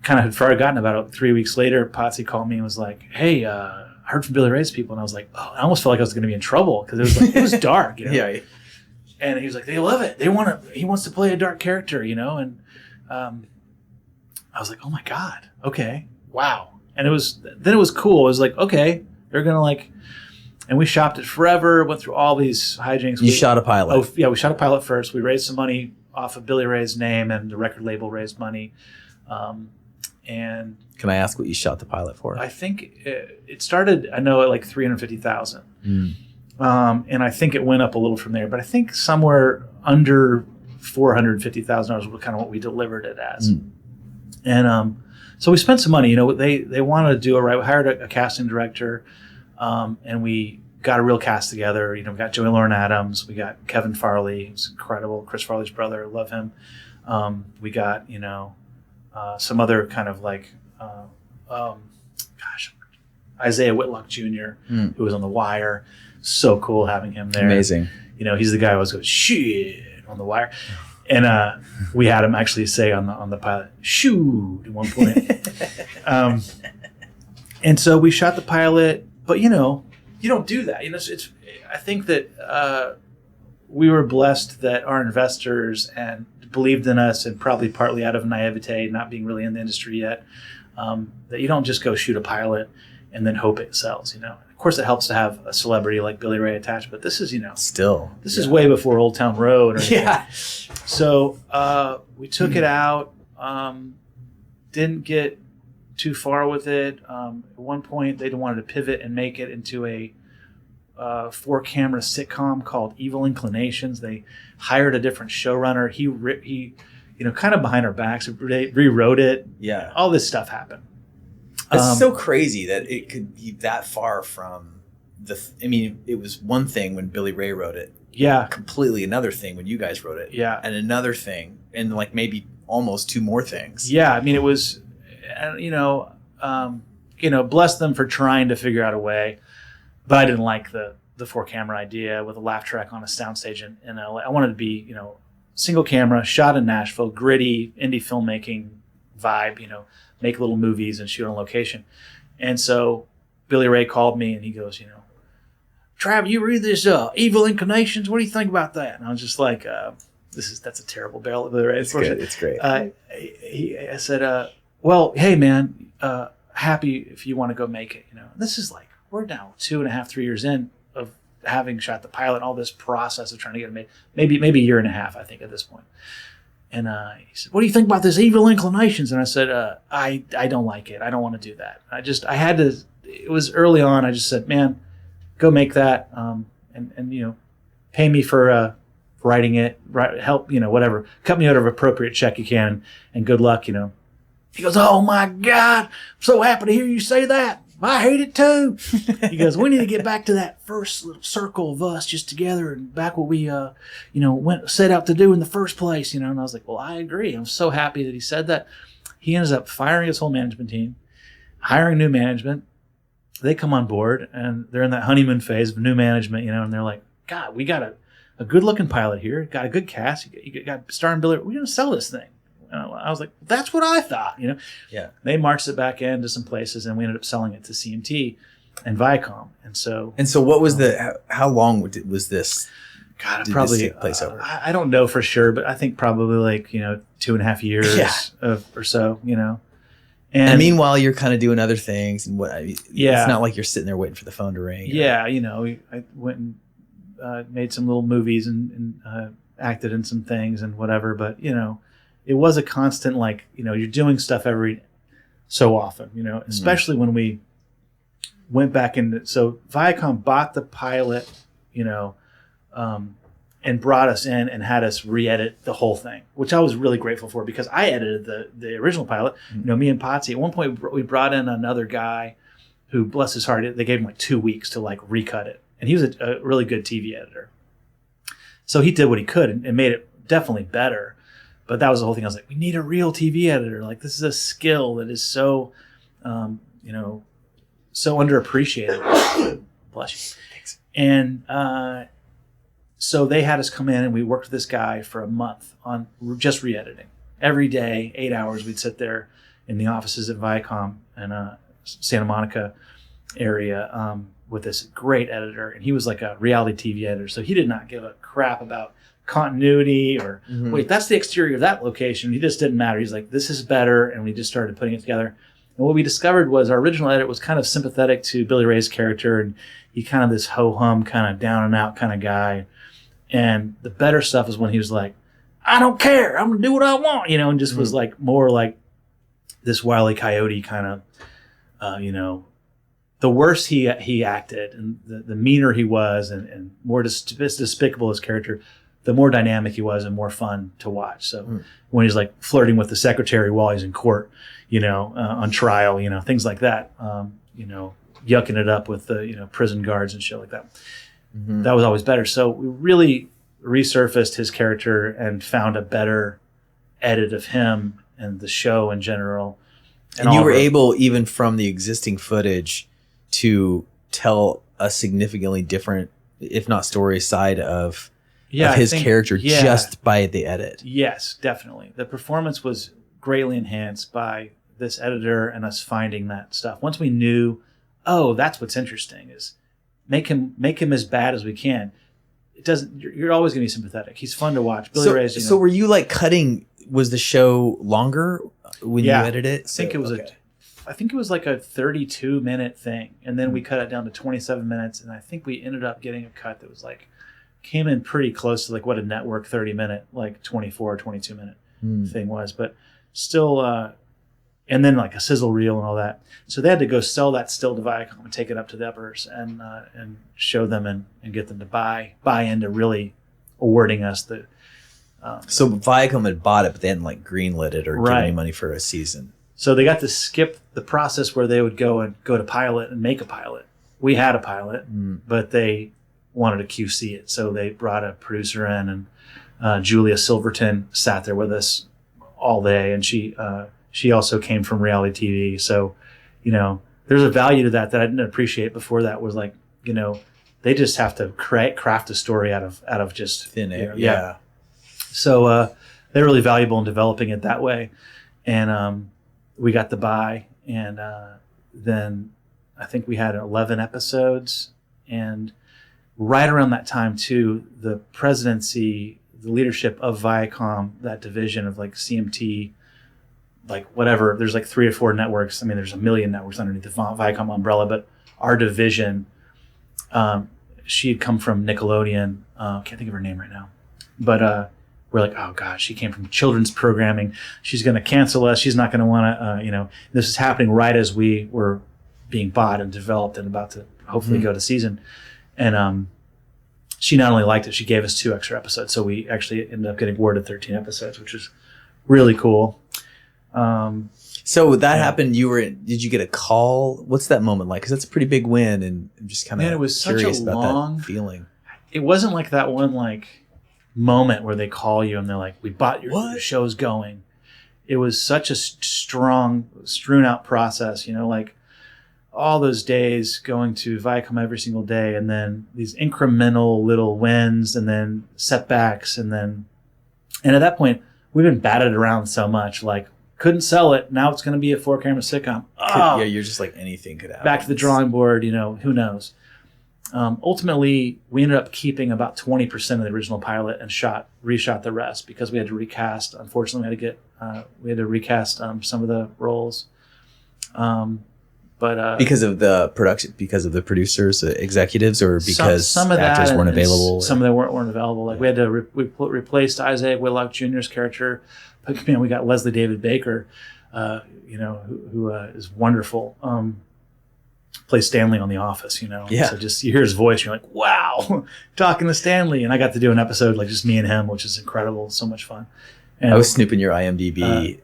kind of had forgotten about it. 3 weeks later, Potsy called me and was like, hey, I heard from Billy Ray's people. And I was like, oh, I almost felt like I was going to be in trouble because it was dark, you know? Yeah. And he was like, they love it. He wants to play a dark character, you know? And I was like, oh my God, okay, wow. And it was cool. It was like, okay, they're going to like, and we shopped it forever, went through all these hijinks. You shot a pilot. Oh, yeah, we shot a pilot first. We raised some money off of Billy Ray's name, and the record label raised money. And can I ask what you shot the pilot for? I think it started, I know, at like $350,000. And I think it went up a little from there, but I think somewhere under $450,000 was kind of what we delivered it as. And so we spent some money. You know, they wanted to do it right. We hired a casting director. And we got a real cast together. You know, we got Joey Lauren Adams. We got Kevin Farley, who's incredible. Chris Farley's brother, love him. We got, you know, some other kind of like, Isaiah Whitlock Jr., who was on The Wire. So cool having him there. Amazing. You know, he's the guy who always goes, shit, on The Wire. And we had him actually say on the pilot, shoot, at one point. And so we shot the pilot. But, you know, you don't do that. You know, I think that we were blessed that our investors and believed in us, and probably partly out of naivete, not being really in the industry yet, that you don't just go shoot a pilot and then hope it sells, you know. Of course, it helps to have a celebrity like Billy Ray attached, but this is, you know. This is way before Old Town Road. Yeah. So we took it out, didn't get too far with it. At one point, they wanted to pivot and make it into a 4-camera sitcom called Evil Inclinations. They hired a different showrunner. He you know, kind of behind our backs, rewrote it. Yeah, all this stuff happened. It's so crazy that it could be that far from I mean, it was one thing when Billy Ray wrote it. Yeah, completely another thing when you guys wrote it. Yeah, and another thing, and like maybe almost 2 more things. Yeah, I mean, it was. You know, bless them for trying to figure out a way, but I didn't like the 4-camera idea with a laugh track on a soundstage in LA. I wanted to be, you know, single camera, shot in Nashville, gritty indie filmmaking vibe. You know, make little movies and shoot on location. And so Billy Ray called me and he goes, you know, Trav, you read this Evil Inclinations? What do you think about that? And I was just like, that's a terrible barrel of Billy Ray. It's good. It's great. I said. Well, hey man, happy if you want to go make it. You know, this is like, we're now 2.5, 3 years in of having shot the pilot, all this process of trying to get it made. Maybe a year and a half, I think, at this point. And he said, "What do you think about this Evil Inclinations?" And I said, "I don't like it. I don't want to do that. I had to. It was early on. I just said, man, go make that, and you know, pay me for writing it, help, you know, whatever, cut me out of an appropriate check you can, and good luck, you know." He goes, "Oh my God, I'm so happy to hear you say that. I hate it too." He goes, "We need to get back to that first little circle of us just together and back what we, you know, set out to do in the first place, you know." And I was like, "Well, I agree." I'm so happy that he said that. He ends up firing his whole management team, hiring new management. They come on board and they're in that honeymoon phase of new management, you know, and they're like, "God, we got a good looking pilot here, got a good cast, you got starring Billy. We're going to sell this thing." I was like, that's what I thought, you know. Yeah. They marched it back into some places, and we ended up selling it to CMT and Viacom. And so what was how long was this? God, probably take place over? I don't know for sure, but I think probably like, you know, 2.5 years or so, you know. And meanwhile, you're kind of doing other things, and it's not like you're sitting there waiting for the phone to ring. Yeah, you know, I went and made some little movies and acted in some things and whatever, but you know. It was a constant, like, you know, you're doing stuff every so often, you know, especially when we went back into, so Viacom bought the pilot, you know, and brought us in and had us re-edit the whole thing, which I was really grateful for because I edited the original pilot. Me and Potsy. At one point, we brought in another guy who, bless his heart, they gave him like 2 weeks to like recut it, and he was a really good TV editor. So he did what he could and made it definitely better. But that was the whole thing. I was like, we need a real TV editor. Like, this is a skill that is so, so underappreciated. Bless you. Thanks. And so they had us come in, and we worked with this guy for a month on just re-editing. Every day, 8 hours, we'd sit there in the offices at Viacom in Santa Monica area with this great editor. And he was like a reality TV editor. So he did not give a crap about continuity or wait, that's the exterior of that location. He just didn't matter. He's like, this is better. And we just started putting it together. And what we discovered was our original edit was kind of sympathetic to Billy Ray's character. And he kind of this ho-hum kind of down and out kind of guy. And the better stuff is when he was like, I don't care. I'm going to do what I want, and just was like more like this Wile E. Coyote kind of, the worse he acted and the meaner he was and more despicable his character, the more dynamic he was and more fun to watch. So when he's like flirting with the secretary while he's in court, on trial, things like that, yucking it up with the, prison guards and shit like that. That was always better. So we really resurfaced his character and found a better edit of him and the show in general. And you were able, even from the existing footage, to tell a significantly different, if not story side of his character just by the edit. Yes, definitely. The performance was greatly enhanced by this editor and us finding that stuff. Once we knew, that's what's interesting is make him as bad as we can. It doesn't. You're always going to be sympathetic. He's fun to watch. Billy Ray's. So were you like cutting? Was the show longer when you edited it? I think it was like a 32-minute thing, and then we cut it down to 27 minutes, and I think we ended up getting a cut that was like came in pretty close to like what a network 30-minute, like 24 or 22-minute thing was, but still. And then like a sizzle reel and all that. So they had to go sell that still to Viacom and take it up to the uppers and show them and get them to buy into really awarding us the. So Viacom had bought it, but they hadn't like greenlit it or given any money for a season. So they got to skip the process where they would go to pilot and make a pilot. We had a pilot, but they wanted to QC it. So they brought a producer in, and Julia Silverton sat there with us all day, and she also came from reality TV. So, there's a value to that I didn't appreciate before. That was like, they just have to craft a story out of just thin air. Yeah. So they're really valuable in developing it that way. And we got the buy. And then I think we had 11 episodes. And right around that time, too, the presidency, the leadership of Viacom, that division of like CMT, like whatever, there's like 3 or 4 networks. I mean, there's a million networks underneath the Viacom umbrella, but our division, she had come from Nickelodeon. Can't think of her name right now, but we're like, oh God, she came from children's programming. She's going to cancel us. She's not going to want to, this is happening right as we were being bought and developed and about to hopefully go to season. And she not only liked it, she gave us 2 extra episodes. So we actually ended up getting awarded 13 episodes, which is really cool. So that happened. Did you get a call? What's that moment like? Because that's a pretty big win, and I'm just kind of curious about that feeling. It wasn't like that one like moment where they call you and they're like, "We bought your show's going." It was such a strong, strewn out process. Like all those days going to Viacom every single day, and then these incremental little wins, and then setbacks, and at that point we've been batted around so much, like. Couldn't sell it. Now it's going to be a 4-camera sitcom. You're just like anything could happen. Back to the drawing board, who knows? Ultimately, we ended up keeping about 20% of the original pilot and reshot the rest because we had to recast. Unfortunately, we had to recast some of the roles. But because of the production, because of the producers, executians, or because some of actors weren't available. Some of them weren't available. Like we had to replace Isaac Whitlock Jr.'s character. We got Leslie David Baker, who is wonderful. plays Stanley on The Office, you know? Yeah. So just you hear his voice, you're like, wow, talking to Stanley. And I got to do an episode like just me and him, which is incredible. So much fun. And I was snooping your IMDb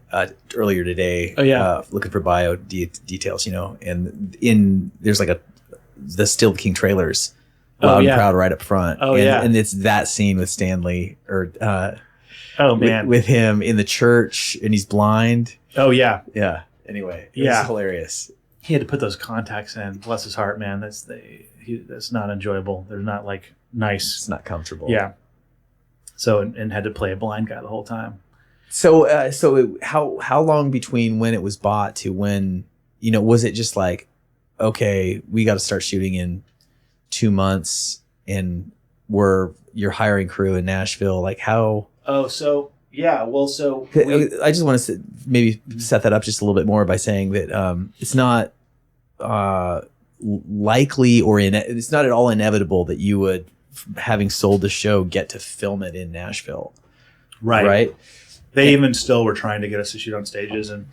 earlier today. Oh, yeah. Looking for bio details, you know, and there's like the Still the King trailers, Loud and Proud right up front. Oh, and, yeah. And it's that scene with Stanley oh, man. with him in the church and he's blind. Oh, yeah. Yeah. Anyway, Yeah. it's hilarious. He had to put those contacts in. Bless his heart, man. That's not enjoyable. They're not like nice. It's not comfortable. Yeah. So and had to play a blind guy the whole time. So how long between when it was bought to when, you know, was it just like, okay, we got to start shooting in 2 months and you're hiring crew in Nashville? Like how? Oh, so yeah. Well, so I just want to maybe set that up just a little bit more by saying that it's not likely or it's not at all inevitable that you would, having sold the show, get to film it in Nashville. Right. They even still were trying to get us to shoot on stages and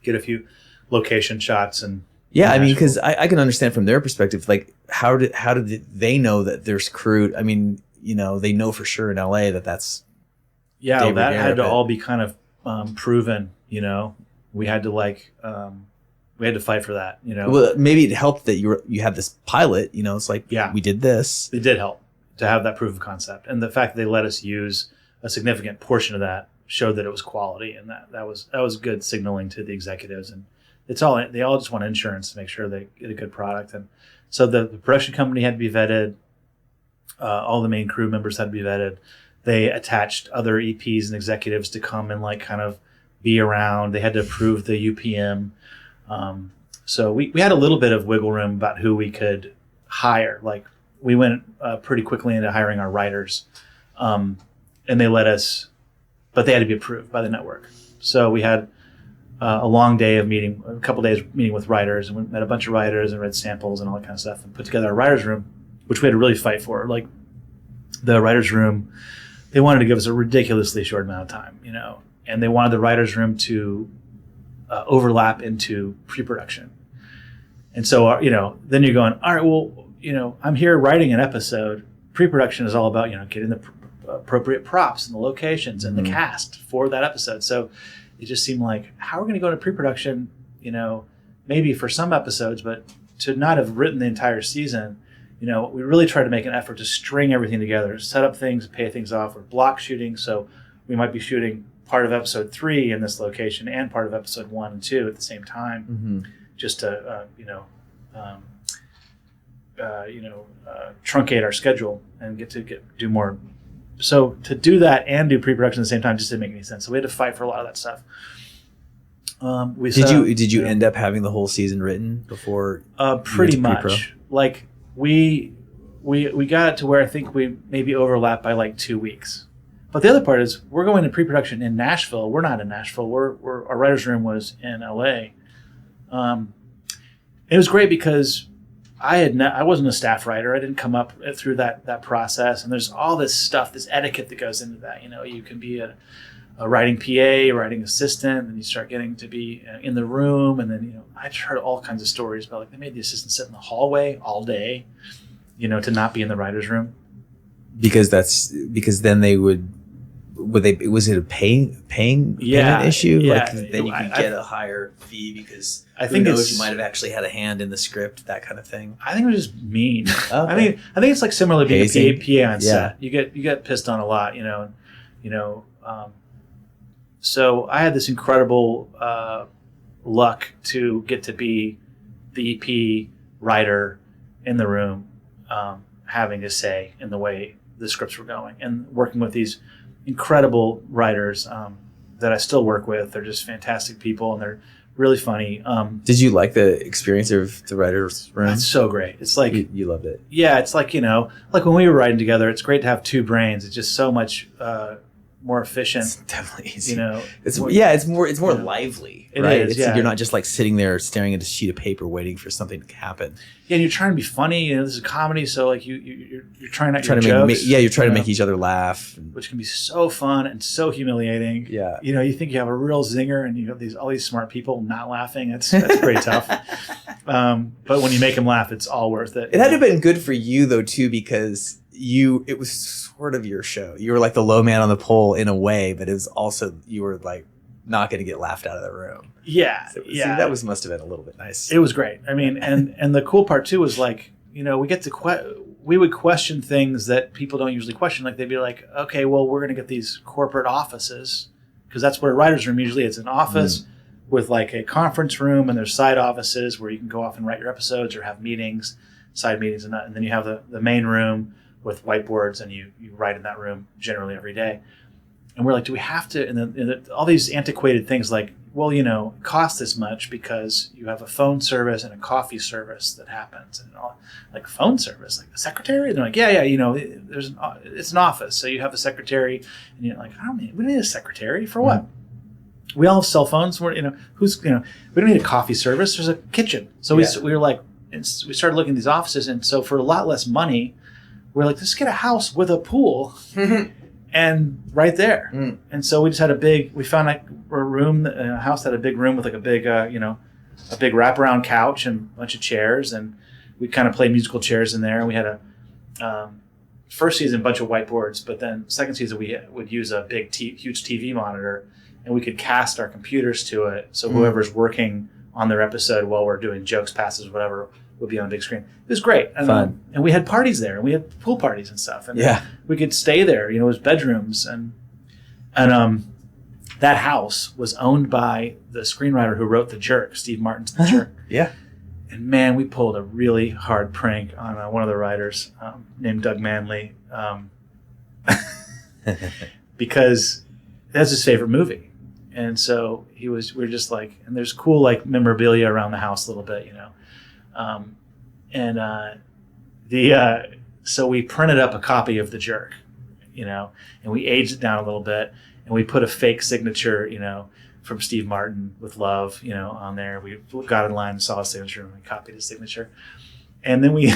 get a few location shots. And yeah, I mean, because I can understand from their perspective, like how did they know that there's crew? I mean, you know, they know for sure in LA that's that had to all be kind of proven. You know, we had to we had to fight for that. You know, well, maybe it helped that you had this pilot. You know, it's like we did this. It did help to have that proof of concept, and the fact that they let us use a significant portion of that showed that it was quality, and that was good signaling to the executives. And they all just want insurance to make sure they get a good product. And so the production company had to be vetted. All the main crew members had to be vetted. They attached other EPs and executives to come and like kind of be around. They had to approve the UPM. So we had a little bit of wiggle room about who we could hire. Like we went pretty quickly into hiring our writers, and they let us, but they had to be approved by the network. So we had a long day of meeting, a couple days meeting with writers, and we met a bunch of writers and read samples and all that kind of stuff, and put together a writer's room, which we had to really fight for. Like the writer's room, they wanted to give us a ridiculously short amount of time, you know, and they wanted the writer's room to overlap into pre-production. And so, you know, then you're going, all right, well, you know, I'm here writing an episode. Pre-production is all about, you know, getting the appropriate props and the locations and the cast for that episode. So it just seemed like, how are we going to go into pre-production, you know, maybe for some episodes, but to not have written the entire season, you know, we really tried to make an effort to string everything together, set up things, pay things off. We're block shooting, so we might be shooting part of episode 3 in this location and part of episode 1 and 2 at the same time, just to truncate our schedule and get to do more. So to do that and do pre-production at the same time just didn't make any sense. So we had to fight for a lot of that stuff. Did you end up having the whole season written before? Pretty much. Like we got it to where I think we maybe overlapped by like 2 weeks. But the other part is we're going to pre-production in Nashville. We're not in Nashville. Our writer's room was in LA. It was great because I wasn't a staff writer. I didn't come up through that process. And there's all this stuff, this etiquette that goes into that. You know, you can be a writing PA, writing assistant, and you start getting to be in the room. And then, you know, I heard all kinds of stories about like they made the assistant sit in the hallway all day, you know, to not be in the writer's room. Because then they was it a paying payment issue? Yeah. Like then you can get a higher fee because I think you might have actually had a hand in the script, that kind of thing. I think it was just mean. Okay. I think it's like similar to being Hazing. a PA on set. You get pissed on a lot, you know. So I had this incredible luck to get to be the EP writer in the room, having a say in the way the scripts were going and working with these incredible writers that I still work with. They're just fantastic people and they're really funny. Did you like the experience of the writer's room? It's so great. It's like you loved it. Yeah, it's like, you know, like when we were writing together, it's great to have two brains. It's just so much more efficient. It's definitely easy. You know, it's more lively. It right? is, yeah. You're not just like sitting there staring at a sheet of paper waiting for something to happen. Yeah, and you're trying to be funny. You know, this is a comedy, so like you're trying not your jokes. You're trying to make each other laugh, which can be so fun and so humiliating. Yeah, you know, you think you have a real zinger, and you have all these smart people not laughing. That's pretty tough. But when you make them laugh, it's all worth it. It had to have been good for you though too, because it was sort of your show. You were like the low man on the pole in a way, but it was also, you were like not going to get laughed out of the room. Yeah. So, yeah. That must have been a little bit nice. It was great. I mean, and the cool part too was like, we would question things that people don't usually question. Like they'd be like, okay, well, we're going to get these corporate offices, because that's what a writer's room usually is, an office with like a conference room, and there's side offices where you can go off and write your episodes or have meetings, side meetings, and then you have the main room with whiteboards, and you write in that room generally every day. And we're like, do we have to? And then all these antiquated things like, well, it costs this much because you have a phone service and a coffee service that happens, and all, like phone service, like the secretary. And they're like, yeah, it's an office, so you have a secretary, and you're like, we don't need a secretary for what? We all have cell phones. We don't need a coffee service. There's a kitchen. So we were like, we started looking at these offices, and so for a lot less money, we're like, let's get a house with a pool. And right there. And so we just had we found like a house that had a big room with like a big wraparound couch and a bunch of chairs. And we kind of played musical chairs in there. And we had first season, a bunch of whiteboards, but then second season, we would use a big, huge TV monitor, and we could cast our computers to it. So whoever's working on their episode while we're doing jokes, passes, whatever, would be on a big screen. It was great. Fun. And we had parties there, and we had pool parties and stuff. And we could stay there, it was bedrooms. And that house was owned by the screenwriter who wrote The Jerk, Steve Martin's The Jerk. Yeah. And man, we pulled a really hard prank on one of the writers named Doug Manley, because that's his favorite movie. And so we were just like, and there's cool like memorabilia around the house a little bit, so we printed up a copy of The Jerk, and we aged it down a little bit, and we put a fake signature, from Steve Martin with love, on there. We got in line and saw his signature, and we copied his signature. And then we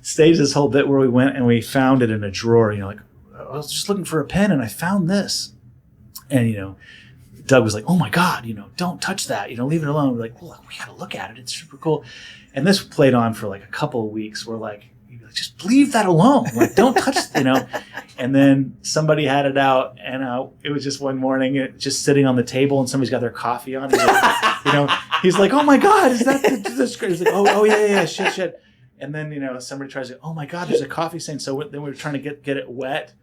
staged this whole bit where we went and we found it in a drawer, like, I was just looking for a pen and I found this. And, Doug was like, oh my God, don't touch that, leave it alone. We're like, well, we got to look at it. It's super cool. And this played on for like a couple of weeks. We're like, just leave that alone. Like, don't touch, And then somebody had it out, and it was just one morning, just sitting on the table, and somebody's got their coffee on. He's like, he's like, oh my God, is that the script? He's like, oh yeah, shit. And then, somebody tries to, oh my God, there's a coffee stain. So then we were trying to get it wet.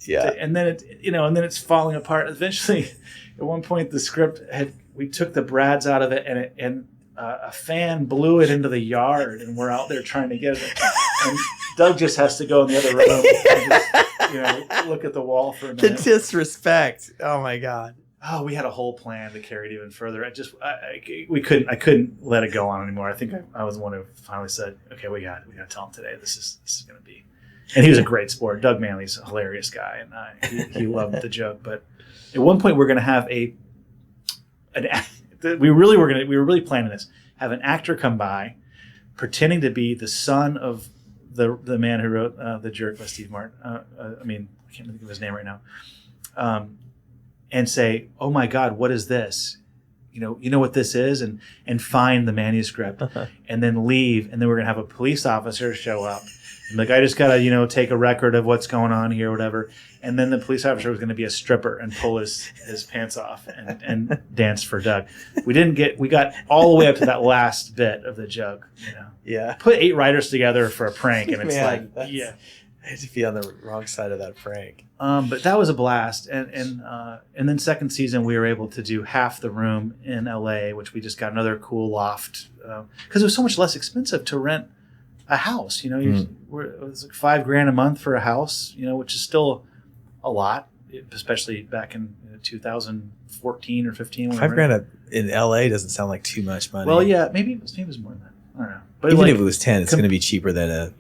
Yeah. And then and then it's falling apart. Eventually, at one point, the script we took the brads out of it, and a fan blew it into the yard, and we're out there trying to get it. And Doug just has to go in the other room and just, look at the wall for a minute. The disrespect. Oh my God. Oh, we had a whole plan to carry it even further. I couldn't let it go on anymore. I think I was the one who finally said, okay, we got to tell him today. This is going to be. And he was a great sport. Doug Manley's a hilarious guy, and he loved the joke. But at one point, we're going to have we were really planning this. Have an actor come by, pretending to be the son of the man who wrote The Jerk by Steve Martin. I can't think of his name right now. And say, "Oh my God, what is this? You know what this is?" And find the manuscript, and then leave. And then we're gonna have a police officer show up. And like, I just gotta take a record of what's going on here, or whatever. And then the police officer was going to be a stripper and pull his pants off and dance for Doug. We got all the way up to that last bit of the joke. Yeah. Put 8 writers together for a prank, and it's Man, yeah. I had to be on the wrong side of that prank. But that was a blast. And then second season, we were able to do half the room in LA, which we just got another cool loft, because it was so much less expensive to rent a house. It was like $5,000 a month for a house, which is still a lot, especially back in 2014 or 15. $5,000 in LA doesn't sound like too much money. Well, yeah, maybe it was more than that. I don't know. But even if it was 10, it's going to be cheaper than a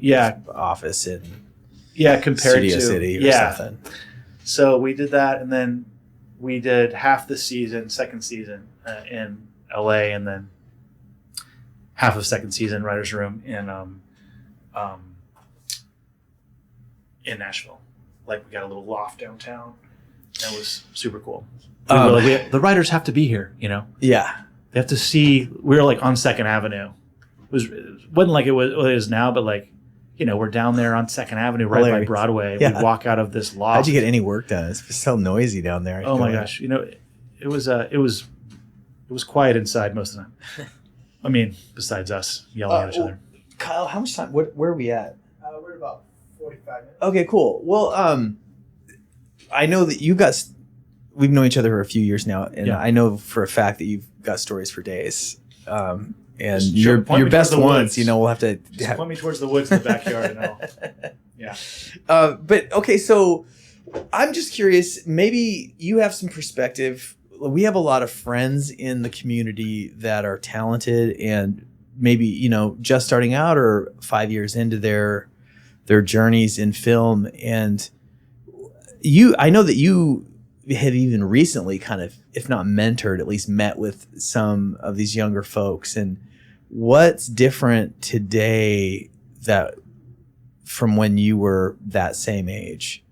office in compared Studio to City or something. So we did that, and then we did half the second season in LA, and then half of second season writer's room in Nashville. Like, we got a little loft downtown. That was super cool. The writers have to be here, Yeah. They have to see. We were like on 2nd Avenue, wasn't like it is now, but like, you know, we're down there on 2nd Avenue right by Broadway. Yeah. We'd walk out of this loft. How'd you get any work done? It's so noisy down there. Oh my gosh. You know, it was quiet inside most of the time. I mean, besides us yelling at each other. Kyle, how much time? Where are we at? We're at about 45 minutes. Okay, cool. Well, I know that we've known each other for a few years now, and I know for a fact that you've got stories for days. And your best ones, you know, we'll have to point me towards the woods in the backyard, and I'll, yeah. But okay, so I'm just curious. Maybe you have some perspective. We have a lot of friends in the community that are talented and maybe, you know, just starting out or 5 years into their journeys in film. And I know that you had even recently kind of, if not mentored, at least met with some of these younger folks. And what's different today that from when you were that same age?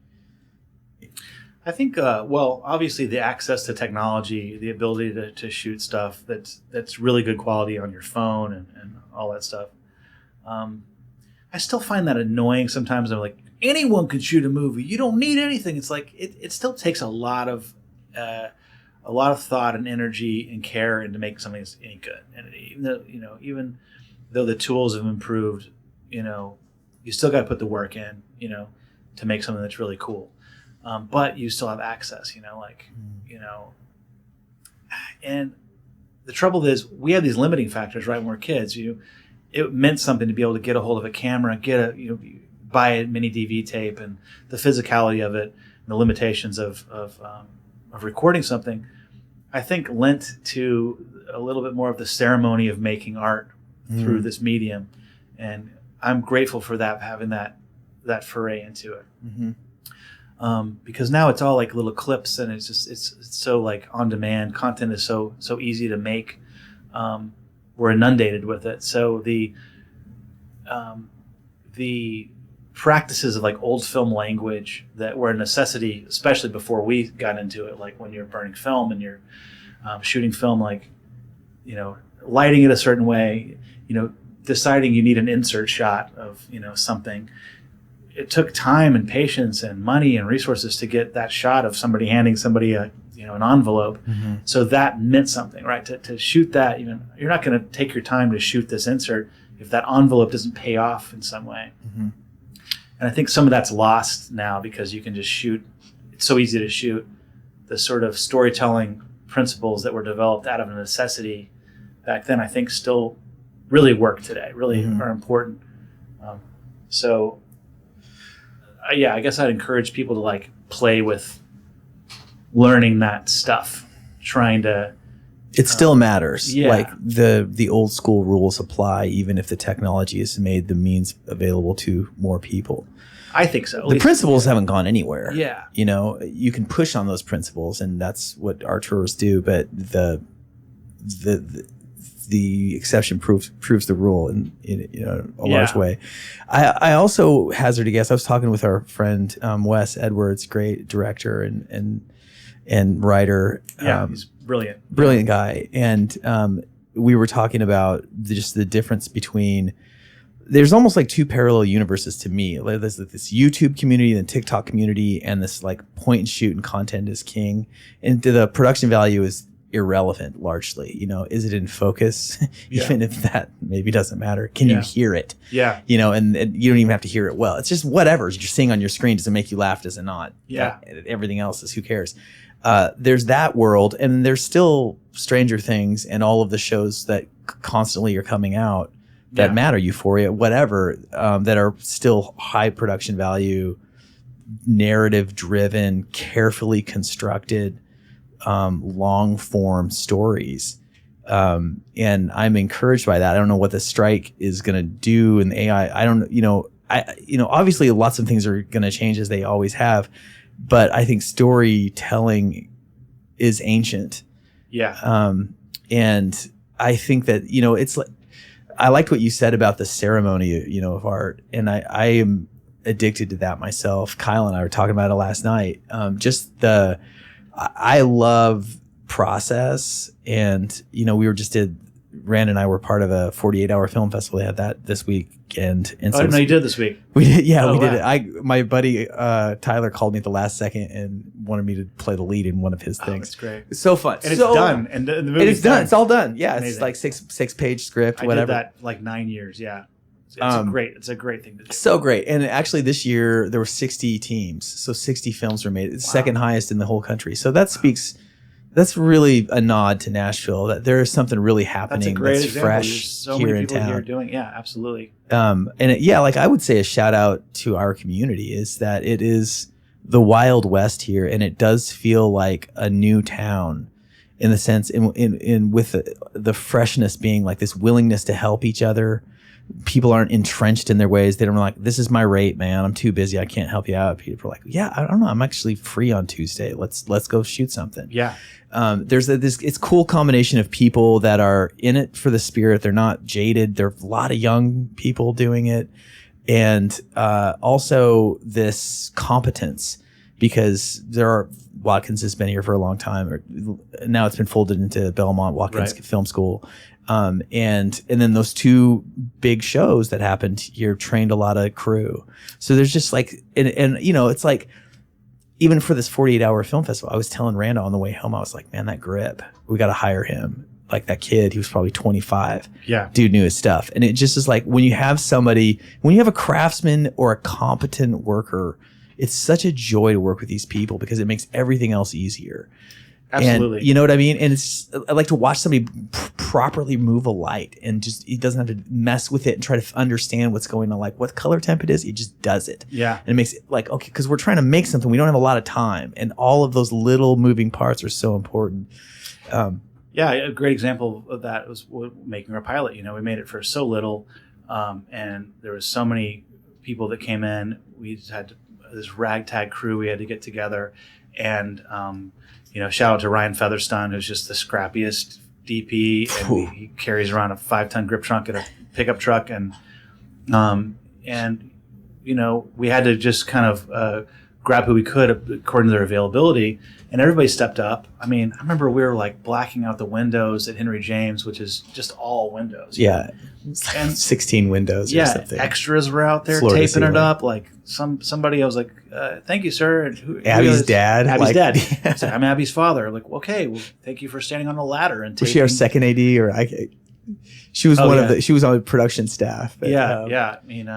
I think, well, obviously the access to technology, the ability to shoot stuff that's really good quality on your phone and all that stuff. I still find that annoying sometimes. I'm like, anyone can shoot a movie. You don't need anything. It's like it still takes a lot of thought and energy and care into making something that's any good. And even though the tools have improved, you know, you still got to put the work in, you know, to make something that's really cool. But you still have access, you know, like, you know, and the trouble is we have these limiting factors, right? When we're kids, it meant something to be able to get a hold of a camera, buy a mini DV tape, and the physicality of it, and the limitations of recording something, I think lent to a little bit more of the ceremony of making art through this medium. And I'm grateful for that, having that foray into it. Mm-hmm. Because now it's all like little clips, and it's so like on demand. Content is so easy to make. We're inundated with it. So the practices of like old film language that were a necessity, especially before we got into it, like when you're burning film and you're shooting film, like, you know, lighting it a certain way, you know, deciding you need an insert shot of, you know, something. It took time and patience and money and resources to get that shot of somebody handing somebody an envelope. Mm-hmm. So that meant something, right? To shoot that, you're not going to take your time to shoot this insert if that envelope doesn't pay off in some way. Mm-hmm. And I think some of that's lost now because you can just shoot. It's so easy to shoot. The sort of storytelling principles that were developed out of a necessity back then, I think still really work today, really are important. I guess I'd encourage people to like play with learning that stuff, trying to. It still matters. Yeah. Like the old school rules apply, even if the technology has made the means available to more people. I think so. The principles haven't gone anywhere. Yeah. You know, you can push on those principles, and that's what arteurs do. But the exception proves the rule in a large way. I also hazard a guess. I was talking with our friend Wes Edwards, great director and writer. Yeah, he's brilliant guy. And we were talking about just the difference between. There's almost like two parallel universes to me. There's this YouTube community and TikTok community, and this like point and shoot and content is king, and the production value is irrelevant largely. You know, is it in focus? Even if that maybe doesn't matter. Can you hear it? Yeah. You know, and you don't even have to hear it well. It's just whatever you're seeing on your screen. Does it make you laugh? Does it not? Yeah. Everything else is who cares. There's that world, and there's still Stranger Things and all of the shows that constantly are coming out that matter, Euphoria, whatever, that are still high production value, narrative driven, carefully constructed, long form stories. And I'm encouraged by that. I don't know what the strike is going to do in the AI. I don't, obviously lots of things are going to change as they always have, but I think storytelling is ancient. Yeah. And I think that, it's like, I liked what you said about the ceremony, of art. And I am addicted to that myself. Kyle and I were talking about it last night. I love process. And, we Rand and I were part of a 48-hour film festival. They had that this weekend. And I didn't know you did this week. We did, yeah, we wow. did it. My buddy Tyler called me at the last second and wanted me to play the lead in one of his things. That's great. It's so fun. And it's done. And the movie's done. It's all done. Yeah, Amazing. it's like six-page script, I whatever. did that like 9 years. Yeah. It's a great thing to do. So great. And actually this year there were 60 teams. So 60 films were made. It's second highest in the whole country. So that speaks, that's really a nod to Nashville, that there is something really happening That's a great that's example. fresh There's so here many in people town. here doing it. Yeah, absolutely. Like I would say a shout out to our community is that it is the Wild West here, and it does feel like a new town in the sense in with the freshness being like this willingness to help each other. People aren't entrenched in their ways. They don't like, this is my rate, man. I'm too busy. I can't help you out. People are like, yeah, I don't know. I'm actually free on Tuesday. Let's go shoot something. Yeah. There's it's cool combination of people that are in it for the spirit. They're not jaded. There are a lot of young people doing it. And also this competence, because Watkins has been here for a long time. Or now it's been folded into Belmont Watkins Film School. And then those two big shows that happened here trained a lot of crew. So there's just like, and you know, it's like, even for this 48-hour film festival, I was telling Randall on the way home, I was like, man, that grip, we got to hire him. Like that kid, he was probably 25. Yeah. Dude knew his stuff. And it just is like, when you have a craftsman or a competent worker, it's such a joy to work with these people because it makes everything else easier. Absolutely. And you know what I mean? And it's, I like to watch somebody properly move a light and just, he doesn't have to mess with it and try to understand what's going on, like what color temp it is. He just does it. Yeah. And it makes it like, okay, because we're trying to make something. We don't have a lot of time. And all of those little moving parts are so important. Yeah, a great example of that was making our pilot. You know, we made it for so little, and there was so many people that came in. We just had this ragtag crew we had to get together, and you know, shout out to Ryan Featherstone, who's just the scrappiest DP, and he carries around a 5-ton grip trunk and a pickup truck, and you know, we had to just kind of grab who we could according to their availability, and everybody stepped up. I mean, I remember we were like blacking out the windows at Henry James, which is just all windows. Yeah. And 16 windows or something. Extras were out there Floor to taping it ceiling. up. Like somebody, I was like, thank you, sir. And who Abby's is- dad. Abby's like, dad. I said, I'm Abby's father. Like, well, okay, well, thank you for standing on a ladder and Was she our second AD or she was she was on the production staff. But, yeah. I mean,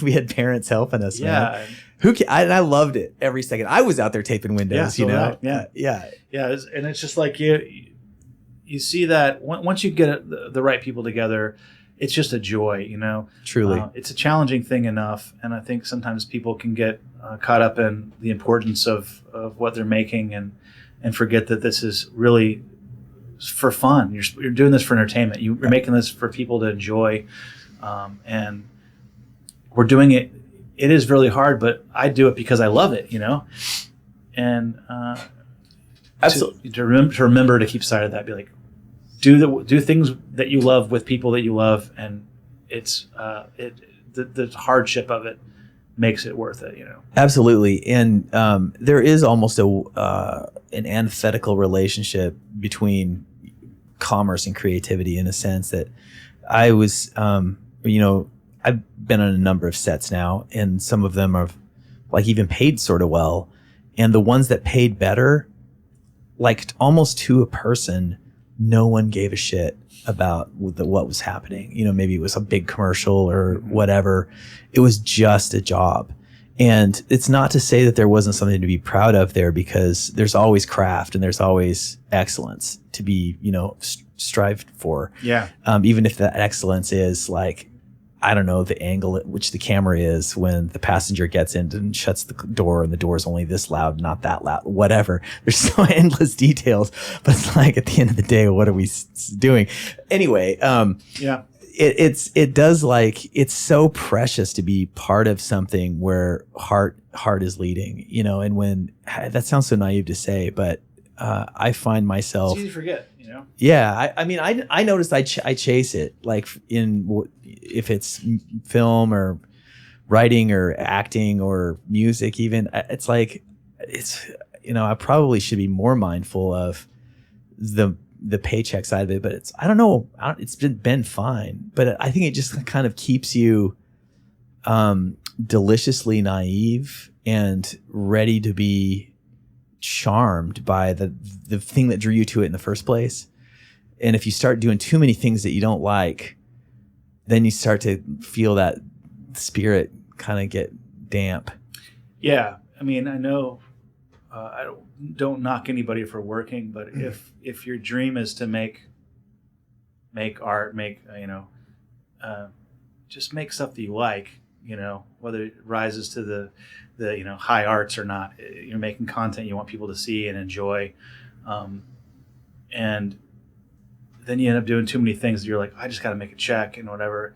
we had parents helping us. yeah. Man. And I loved it every second. I was out there taping windows, Yeah, you so know? did I. Yeah. And it's just like you see that once you get the right people together, it's just a joy, you know. Truly. It's a challenging thing enough, and I think sometimes people can get caught up in the importance of what they're making and forget that this is really for fun. You're doing this for entertainment. You're making this for people to enjoy, and we're doing it. It is really hard, but I do it because I love it, you know. And Absolutely. to remember to keep sight of that, be like, do things that you love with people that you love, and it's the hardship of it makes it worth it, you know. Absolutely. And there is almost an antithetical relationship between commerce and creativity, in a sense that I was, you know, I've been on a number of sets now, and some of them are like even paid sort of well. And the ones that paid better, like almost to a person, no one gave a shit about what was happening. You know, maybe it was a big commercial or whatever. It was just a job. And it's not to say that there wasn't something to be proud of there, because there's always craft and there's always excellence to be, you know, strived for. Yeah. Even if that excellence is like, I don't know, the angle at which the camera is when the passenger gets in and shuts the door and the door is only this loud, not that loud, whatever. There's so endless details, but it's like at the end of the day, what are we doing? Anyway, it does, like, it's so precious to be part of something where heart is leading, you know, and when that sounds so naive to say, but I find myself, It's easy to forget, you know. yeah, I mean, I noticed I chase it, like if it's film or writing or acting or music, even, it's like, it's, you know, I probably should be more mindful of the the paycheck side of it, but I don't know. It's been fine, but I think it just kind of keeps you deliciously naive and ready to be charmed by the thing that drew you to it in the first place. And if you start doing too many things that you don't like, then you start to feel that spirit kind of get damp. Yeah. I mean, I know I don't knock anybody for working, but if your dream is to make art, just make stuff that you like, whether it rises to the high arts or not, you're making content you want people to see and enjoy. And then you end up doing too many things that you're like, I just got to make a check and whatever.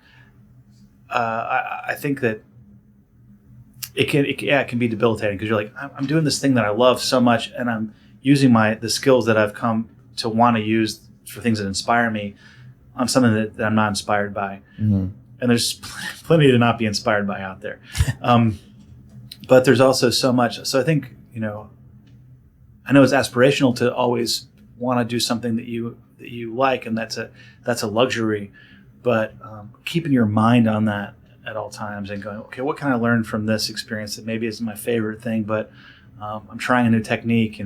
I think that it can be debilitating because you're like, I'm doing this thing that I love so much, and I'm using the skills that I've come to want to use for things that inspire me on something that I'm not inspired by. Mm-hmm. And there's plenty to not be inspired by out there. But there's also so much. So I think, I know it's aspirational to always want to do something that you like, and that's a luxury. But keeping your mind on that at all times and going, okay, what can I learn from this experience that maybe isn't my favorite thing, but I'm trying a new technique.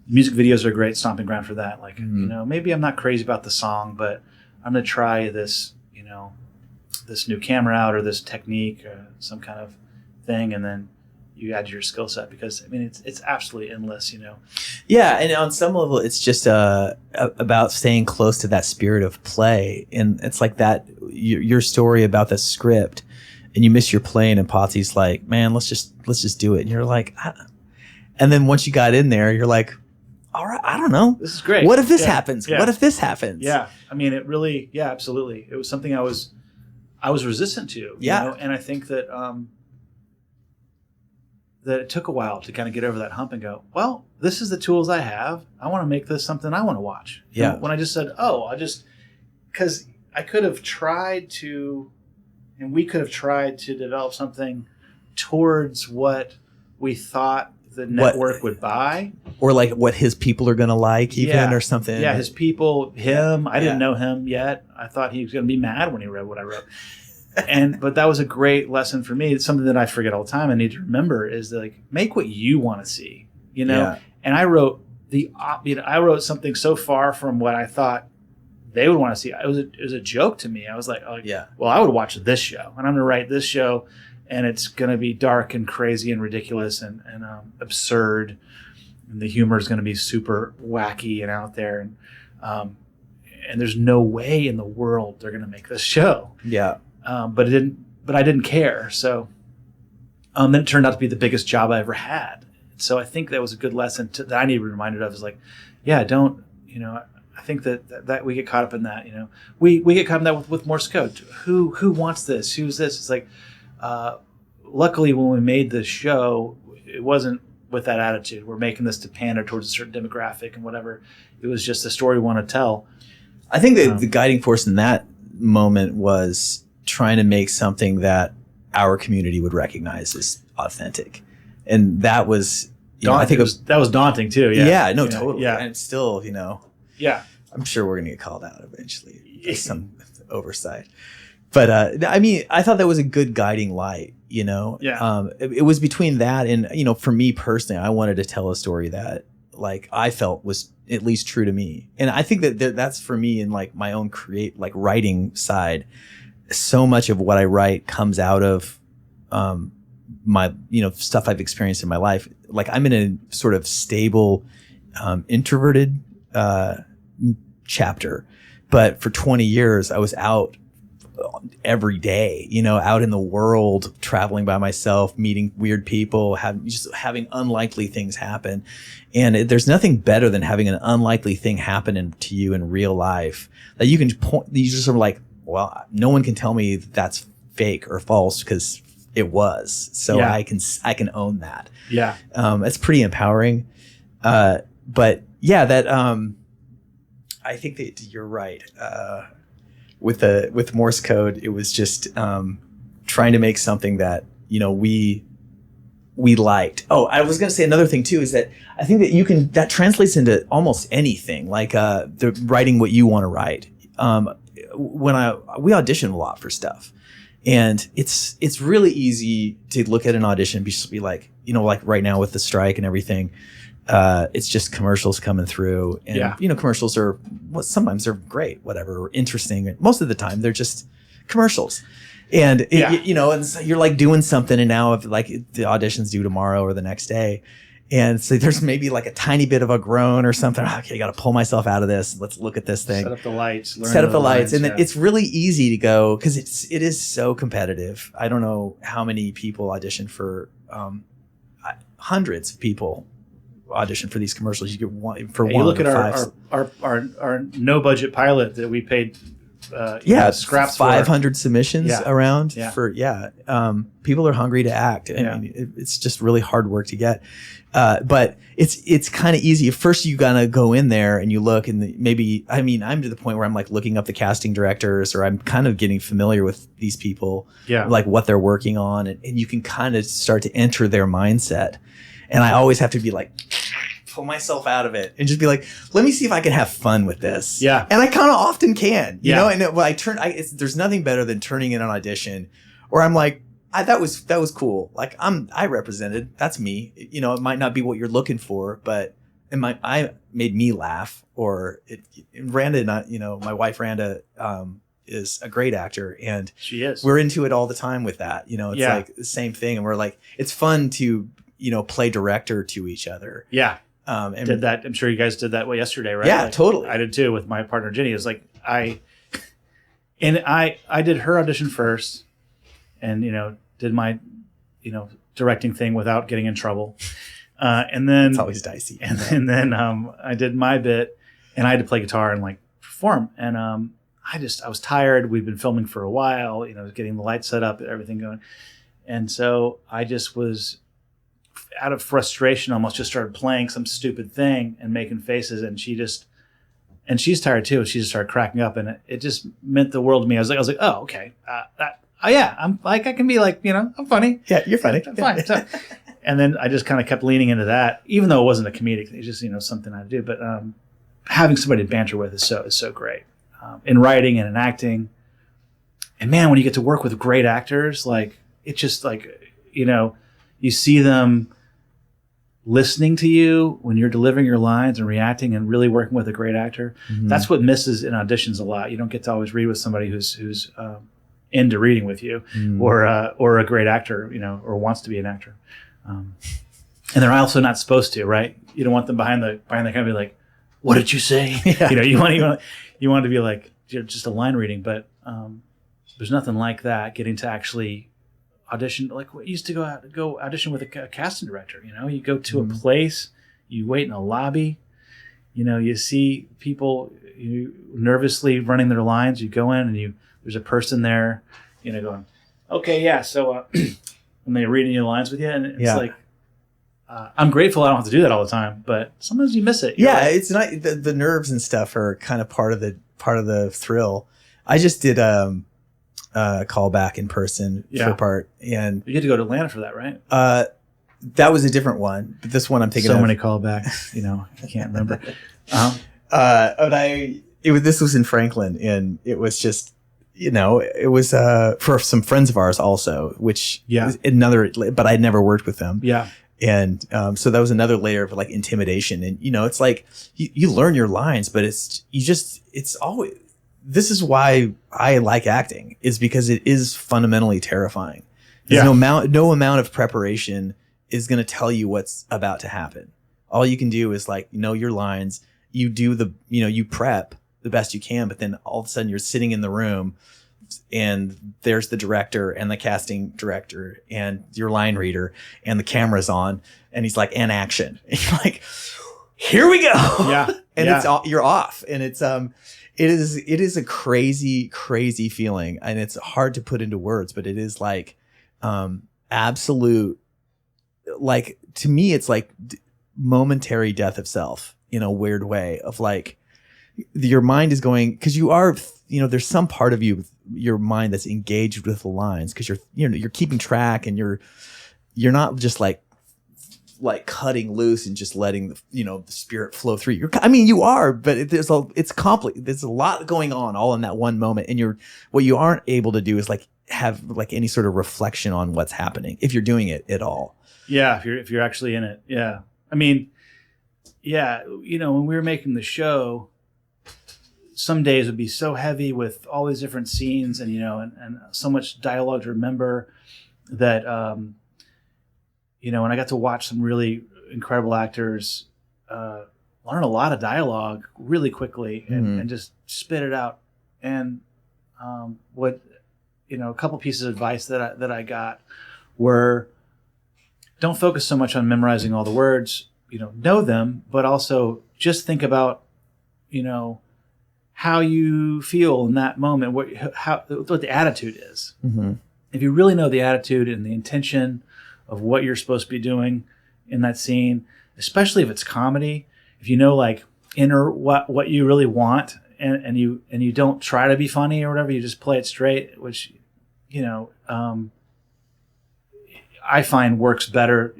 Music videos are a great stomping ground for that. Like, maybe I'm not crazy about the song, but I'm going to try this, this new camera out or this technique or some kind of thing, and then you add your skill set, because it's absolutely endless. Yeah, and on some level, it's just about staying close to that spirit of play, and it's like that your story about the script, and you miss your plane, and Potsy's like, man, let's just do it, and you're like, and then once you got in there, you're like, all right, I don't know, this is great. What if this happens? Yeah. What if this happens? Yeah, it really, absolutely. It was something I was resistant to. Yeah, and I think that that it took a while to kind of get over that hump and go, well, this is the tools I have. I want to make this something I want to watch. Yeah. And when I just said, because I could have tried to, and we could have tried to develop something towards what we thought the network would buy. Or like what his people are going to like even, or something. Yeah, his people, him. I didn't know him yet. I thought he was going to be mad when he read what I wrote. But that was a great lesson for me. It's something that I forget all the time. I need to remember is that, like, make what you want to see, Yeah. And I wrote I wrote something so far from what I thought they would want to see. It was a joke to me. I was like, well, I would watch this show, and I'm going to write this show, and it's going to be dark and crazy and ridiculous and absurd, and the humor is going to be super wacky and out there, and there's no way in the world they're going to make this show. Yeah. But I didn't care. So then it turned out to be the biggest job I ever had. So I think that was a good lesson that I need to be reminded of, is like, don't, I think that we get caught up in that, we get caught up in that with Morse code. Who wants this? Who's this? It's like, luckily when we made this show, it wasn't with that attitude. We're making this to pander towards a certain demographic and whatever. It was just a story we want to tell. I think that the guiding force in that moment was trying to make something that our community would recognize as authentic, and that was I think that was daunting too. Yeah, no, totally. Yeah, and still, yeah, I'm sure we're gonna get called out eventually for some oversight. But I thought that was a good guiding light. Yeah. It was between that and for me personally, I wanted to tell a story that like I felt was at least true to me, and I think that that's for me in like my own writing side. So much of what I write comes out of my stuff I've experienced in my life. Like I'm in a sort of stable introverted chapter, but for 20 years I was out every day, out in the world, traveling by myself, meeting weird people, having unlikely things happen. And there's nothing better than having an unlikely thing happen to you in real life that you can you just sort of like, well, no one can tell me that's fake or false because it was. So I can own that. Yeah. It's pretty empowering. But yeah, that I think that you're right. With Morse code, it was just trying to make something that we we liked. Oh, I was going to say another thing too, is that I think that that translates into almost anything, like the writing what you want to write. We audition a lot for stuff, and it's really easy to look at an audition and just be like, like right now with the strike and everything, it's just commercials coming through, and commercials are sometimes they're great, whatever, or interesting. Most of the time they're just commercials. And and so you're like doing something, and now if like the audition's due tomorrow or the next day, and so there's maybe like a tiny bit of a groan or something. Okay, I got to pull myself out of this. Let's look at this thing. Set up the lights. And then it's really easy to go because it is so competitive. I don't know how many people audition for. Hundreds of people audition for these commercials. You get one for one. You look at our no budget pilot that we paid. Scraps 500 submissions around for people are hungry to act. I mean, it's just really hard work to get, but it's kind of easy. First you gotta go in there and you look, and I'm to the point where I'm like looking up the casting directors, or I'm kind of getting familiar with these people, like what they're working on, and you can kind of start to enter their mindset. And I always have to be like, pull myself out of it and just be like, let me see if I can have fun with this. Yeah. And I kind of often can, you know, and when there's nothing better than turning in an audition or I'm like, that was cool. Like I represented, that's me. It might not be what you're looking for, but I made me laugh, or Randa, my wife Randa, is a great actor, and she is. We're into it all the time with that. It's like the same thing. And we're like, it's fun to, play director to each other. Yeah. And did that. I'm sure you guys did that yesterday, right? Yeah, totally. I did too with my partner Ginny. It was like I did her audition first, and did my directing thing without getting in trouble, and then it's always dicey. And then I did my bit, and I had to play guitar and like perform, and I was tired. We'd been filming for a while, getting the lights set up and everything going, and so I just was, out of frustration, almost just started playing some stupid thing and making faces, and she's tired too. She just started cracking up, and it just meant the world to me. I was like, oh, okay, I'm like, I can be like, I'm funny. Yeah, you're funny. I'm fine. So, and then I just kind of kept leaning into that, even though it wasn't a comedic thing. It's just something I do. But having somebody to banter with is so great in writing and in acting. And man, when you get to work with great actors, like it's just like you see them listening to you when you're delivering your lines and reacting and really working with a great actor. Mm-hmm. That's what misses in auditions a lot. You don't get to always read with somebody who's into reading with you, or a great actor, or wants to be an actor. And they're also not supposed to, right? You don't want them behind the camera to be like, "What did you say?" Yeah. You want to be like just a line reading, but there's nothing like that. Getting to actually audition, like we used to go audition with a casting director. You go to a place, you wait in a lobby, you see people nervously running their lines. You go in and there's a person there, going, okay, yeah. So and they reading your lines with you, and it's like, I'm grateful I don't have to do that all the time, but sometimes you miss it. It's not the nerves and stuff are kind of part of the thrill. I just did call back in person for part, and you get to go to Atlanta for that, right? That was a different one, but this one I'm thinking so many callbacks. I can't remember. This was in Franklin, and it was just it was for some friends of ours also, which is another, but I'd never worked with them. Yeah. And so that was another layer of like intimidation, and it's like you learn your lines, but it's always. This is why I like acting, is because it is fundamentally terrifying. There's no amount of preparation is going to tell you what's about to happen. All you can do is like know your lines. You do you prep the best you can, but then all of a sudden you're sitting in the room, and there's the director and the casting director and your line reader, and the camera's on, and he's like, "And action." And you're like, "Here we go." Yeah, and you're off, and it's It is a crazy, crazy feeling, and it's hard to put into words, but it is like absolute, like, to me, it's like momentary death of self in a weird way of like your mind is going, because you are, there's some part of your mind that's engaged with the lines, because you're keeping track, and you're not just like like cutting loose and just letting the spirit flow through you. You are, but it's complicated. There's a lot going on all in that one moment. And what you aren't able to do is like have like any sort of reflection on what's happening if you're doing it at all. Yeah. If you're actually in it. Yeah. I mean, yeah, when we were making the show, some days would be so heavy with all these different scenes and, and so much dialogue to remember that, and I got to watch some really incredible actors learn a lot of dialogue really quickly and just spit it out. And a couple pieces of advice that I got were, don't focus so much on memorizing all the words, know them, but also just think about, how you feel in that moment, what the attitude is. Mm-hmm. If you really know the attitude and the intention of what you're supposed to be doing in that scene, especially if it's comedy, if you know like what you really want and you don't try to be funny or whatever, you just play it straight, which I find works better,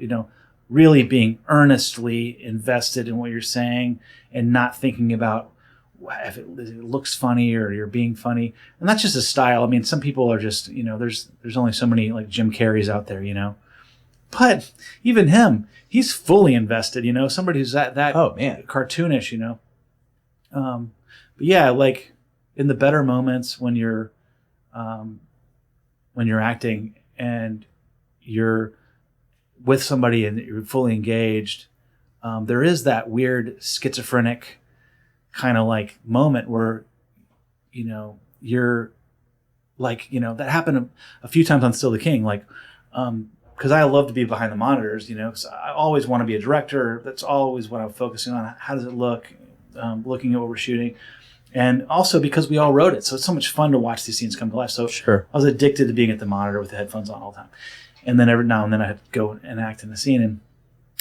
really being earnestly invested in what you're saying and not thinking about if it looks funny or you're being funny. And that's just a style. I mean, some people are just, there's only so many like Jim Carrey's out there, but even him, he's fully invested, somebody who's that oh man, cartoonish, but yeah, like in the better moments when you're acting and you're with somebody and you're fully engaged, there is that weird schizophrenic kind of like moment where, you're like, that happened a few times on Still the King, like, because I love to be behind the monitors, because I always want to be a director. That's always what I'm focusing on. How does it look? Looking at what we're shooting. And also because we all wrote it. So it's so much fun to watch these scenes come to life. So sure. I was addicted to being at the monitor with the headphones on all the time. And then every now and then I had to go and act in the scene. And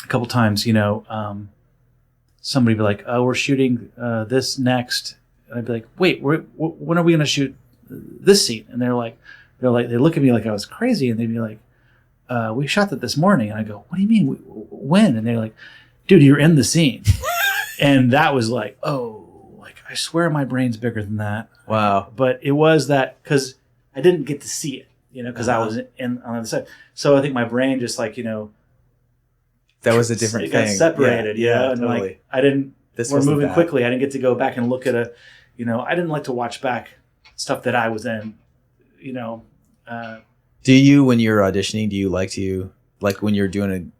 a couple times, somebody would be like, oh, we're shooting this next. And I'd be like, wait, when are we going to shoot this scene? And they look at me like I was crazy. And they'd be like, we shot that this morning. And I go, what do you mean? When? And they're like, dude, you're in the scene. And that was like, oh, like I swear my brain's bigger than that. Wow. But it was that because I didn't get to see it, because I was on the other side. So I think my brain just like, that was a different it thing. Got separated, yeah, and totally. like I didn't. We're moving that quickly. I didn't get to go back and look at I didn't like to watch back stuff that I was in. Do you, when you're auditioning, do you like to when you're doing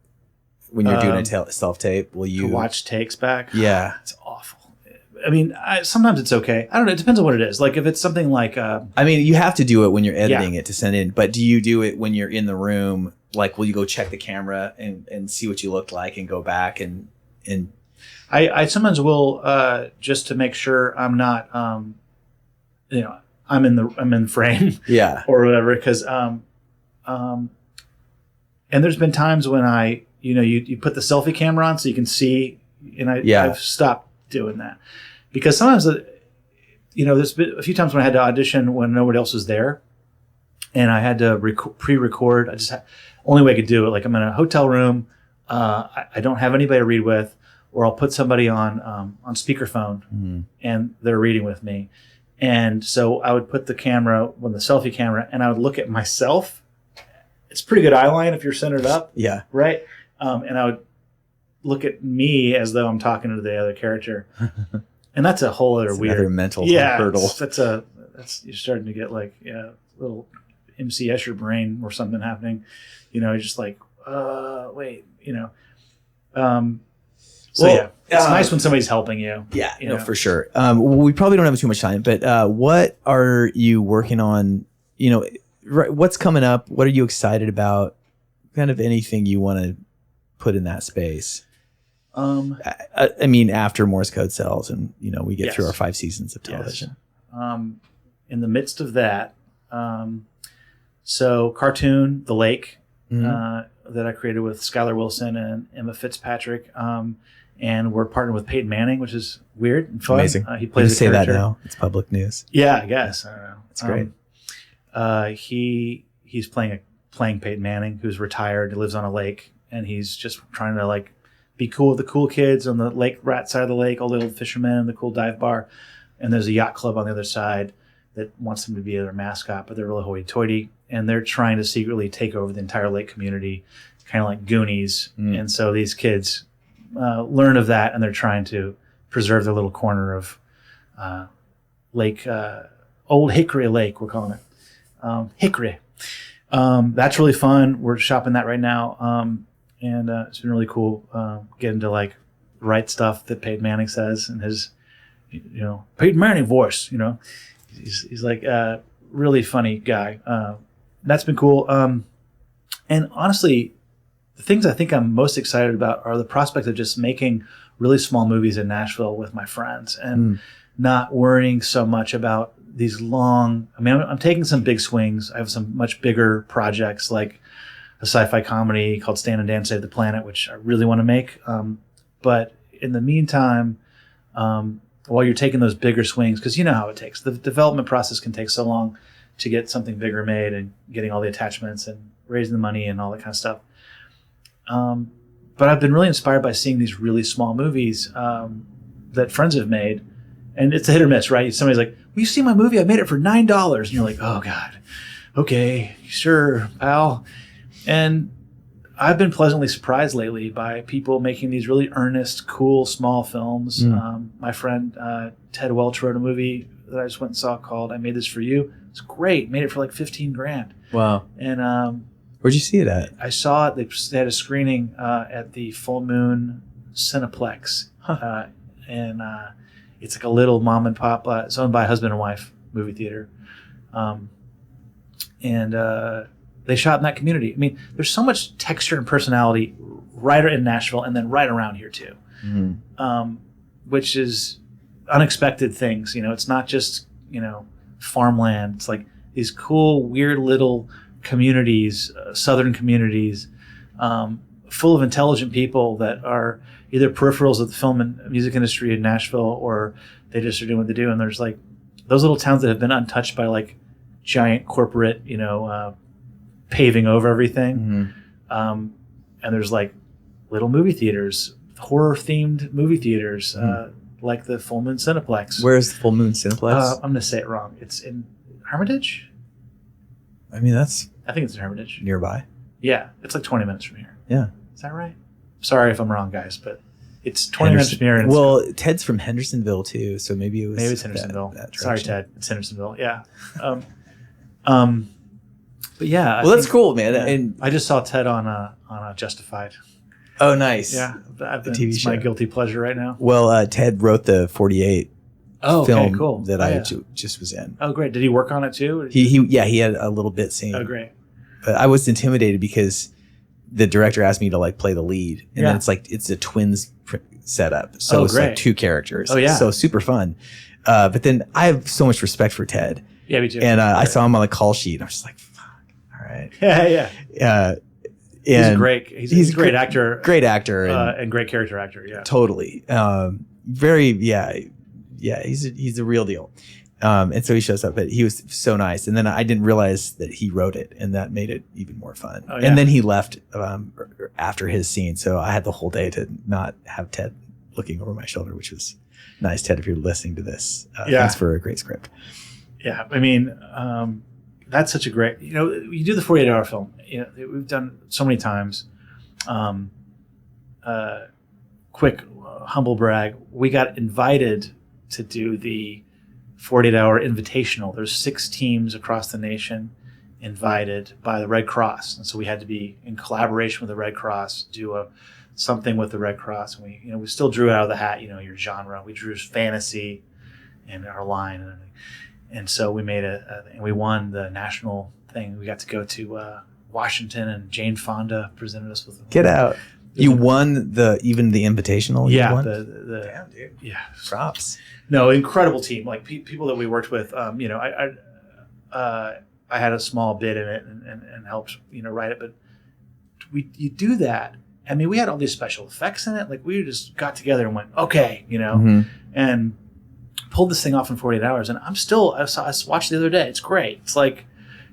a self tape? Will you to watch takes back? Yeah, it's awful. I mean, sometimes it's okay. I don't know. It depends on what it is. Like if it's something like, you have to do it when you're editing it to send in. But do you do it when you're in the room? Like, will you go check the camera and see what you look like and go back and I sometimes will just to make sure I'm not I'm in the frame yeah or whatever because and there's been times when I you put the selfie camera on so you can see and I've stopped doing that because sometimes there's been a few times when I had to audition when nobody else was there and I had to pre-record. Only way I could do it, like I'm in a hotel room, I don't have anybody to read with, or I'll put somebody on speakerphone and they're reading with me. And so I would put the camera on the selfie camera and I would look at myself. It's pretty good eye line if you're centered up. Yeah. Right. And I would look at me as though I'm talking to the other character. And that's a whole other weird mental hurdle. That's you're starting to get like, little MC Escher brain or something happening. You're just like, wait, it's nice when somebody's helping you. Yeah, no, for sure. We probably don't have too much time, but what are you working on? What's coming up? What are you excited about? Kind of anything you want to put in that space. I mean, after Morse Code sells and, we get through our 5 seasons of television. Yes. In the midst of that, so cartoon, The Lake, that I created with Skylar Wilson and Emma Fitzpatrick. And we're partnered with Peyton Manning, which is weird and fun. Amazing. He plays say that now. It's public news. Yeah, I guess. I don't know. It's great. He's playing Peyton Manning, who's retired. He lives on a lake and he's just trying to like be cool with the cool kids on the lake rat side of the lake, all the old fishermen and the cool dive bar. And there's a yacht club on the other side that wants him to be their mascot, but they're really hoity-toity. And they're trying to secretly take over the entire lake community, kind of like Goonies. And so these kids learn of that, and they're trying to preserve their little corner of Lake, Old Hickory Lake, we're calling it. Hickory. That's really fun. We're shopping that right now. And it's been really cool getting to like write stuff that Peyton Manning says in his, Peyton Manning voice, He's like a really funny guy. That's been cool. And honestly, the things I think I'm most excited about are the prospect of just making really small movies in Nashville with my friends and not worrying so much about these long. I mean, I'm taking some big swings. I have some much bigger projects like a sci-fi comedy called Stand and Dance Save the Planet, which I really want to make. But in the meantime, while you're taking those bigger swings, because you know how it takes. The development process can take so long to get something bigger made and getting all the attachments and raising the money and all that kind of stuff. But I've been really inspired by seeing these really small movies that friends have made. And it's a hit or miss, right? Somebody's like, will you see my movie? I made it for $9. And you're like, oh, God. Okay, sure, pal. And I've been pleasantly surprised lately by people making these really earnest, cool, small films. My friend Ted Welch wrote a movie that I just went and saw called I Made This For You. It's great. Made it for like $15,000. Wow. And where'd you see it at? I saw it. They had a screening at the Full Moon Cineplex. And it's like a little mom and pop. It's owned by a husband and wife movie theater. They shot in that community. I mean, there's so much texture and personality right in Nashville and then right around here too, which is unexpected things. It's not just, farmland. It's like these cool, weird little communities, southern communities, full of intelligent people that are either peripherals of the film and music industry in Nashville, or they just are doing what they do. And there's like those little towns that have been untouched by like giant corporate, paving over everything. And there's like little movie theaters, horror themed movie theaters, like the Full Moon Cineplex. Where's the Full Moon Cineplex? I'm going to say it wrong. It's in Hermitage. I mean, I think it's in Hermitage. Nearby. Yeah. It's like 20 minutes from here. Yeah. Is that right? Sorry if I'm wrong, guys, but it's 20 minutes from here. Well, Ted's from Hendersonville too, so maybe it's Hendersonville. That Sorry, Ted. It's Hendersonville. Yeah. But yeah. Well, that's cool, man. Yeah, and I just saw Ted on a Justified. Oh, nice. Yeah. TV show. My guilty pleasure right now. Well, Ted wrote the 48 film cool. that I just was in. Oh, great. Did he work on it too? He had a little bit scene. Oh, great. But I was intimidated because the director asked me to like play the lead, and then it's a twins setup, so it's like two characters. Oh yeah, so super fun. But then I have so much respect for Ted. Yeah, me too. And I saw him on the call sheet. I'm just like, fuck, all right. Yeah. He's great. He's a great actor. Great actor and great character actor. Yeah, totally. He's a real deal. And so he shows up, but he was so nice. And then I didn't realize that he wrote it, and that made it even more fun. Oh, yeah. And then he left after his scene. So I had the whole day to not have Ted looking over my shoulder, which was nice. Ted, if you're listening to this, thanks for a great script. Yeah. I mean, that's such a great, you do the 48-hour film, we've done so many times. Quick, humble brag. We got invited to do the 48-hour invitational. There's 6 teams across the nation invited by the Red Cross, and so we had to be in collaboration with the Red Cross, do something with the Red Cross. And we still drew out of the hat, your genre. We drew fantasy and our line, and so we made and we won the national thing. We got to go to Washington, and Jane Fonda presented us with. Get out! You won even the invitational. Yeah, won? Damn, dude. Yeah, props. No, incredible team. Like people that we worked with. I had a small bit in it and helped write it, but you do that. I mean, we had all these special effects in it. Like we just got together and went, okay, and pulled this thing off in 48 hours. And I watched it the other day. It's great. It's like,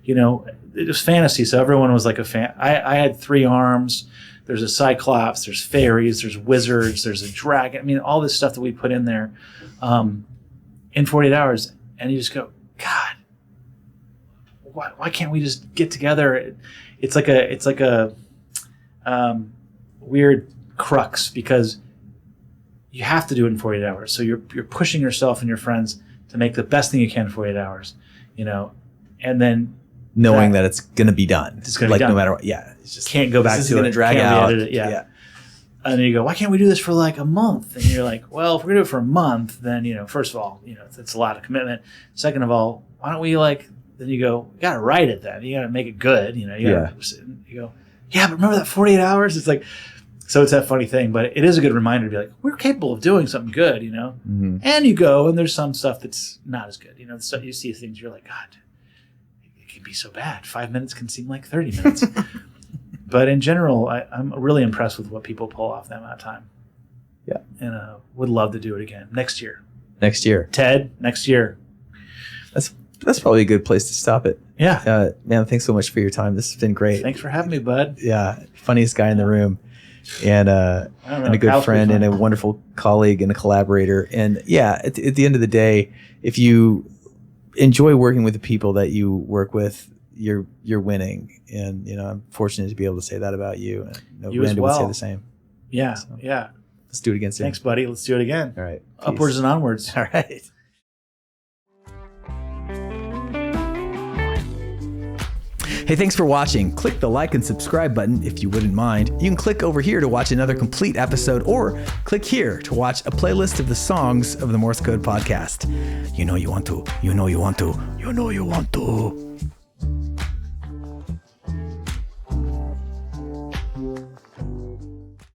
it was fantasy. So everyone was like a fan. I had 3 arms. there's a cyclops, there's fairies, there's wizards, there's a dragon. I mean, all this stuff that we put in there in 48 hours. And you just go, God, why can't we just get together? It's like a weird crux because you have to do it in 48 hours. So you're pushing yourself and your friends to make the best thing you can in 48 hours, and then knowing that it's going to be done. It's going to be done. No matter what. Yeah. It's just can't go back to it. This is going to drag can't out. It. Yeah. And then you go, why can't we do this for like a month? And you're like, well, if we're going to do it for a month, then, first of all, it's a lot of commitment. Second of all, why don't we then you go, you got to write it then. You got to make it good. You go, yeah, but remember that 48 hours? It's like, so it's that funny thing, but it is a good reminder to be like, we're capable of doing something good, Mm-hmm. And you go, and there's some stuff that's not as good. So you see things, you're like, God, it can be so bad. 5 minutes can seem like 30 minutes. But in general, I'm really impressed with what people pull off that amount of time. Yeah. And would love to do it again next year. Ted, next year. That's probably a good place to stop it. Yeah. Man, thanks so much for your time. This has been great. Thanks for having me, bud. Yeah. Funniest guy in the room. And a good friend and a wonderful colleague and a collaborator. And yeah, at the end of the day, if you enjoy working with the people that you work with, you're winning. And I'm fortunate to be able to say that about you. And you as well. would say the same. Yeah, so, yeah. Let's do it again soon. Thanks, buddy. Let's do it again. All right. Peace. Upwards and onwards. All right. Hey, thanks for watching. Click the like and subscribe button if you wouldn't mind. You can click over here to watch another complete episode, or click here to watch a playlist of the songs of the Morse Code Podcast. You know you want to.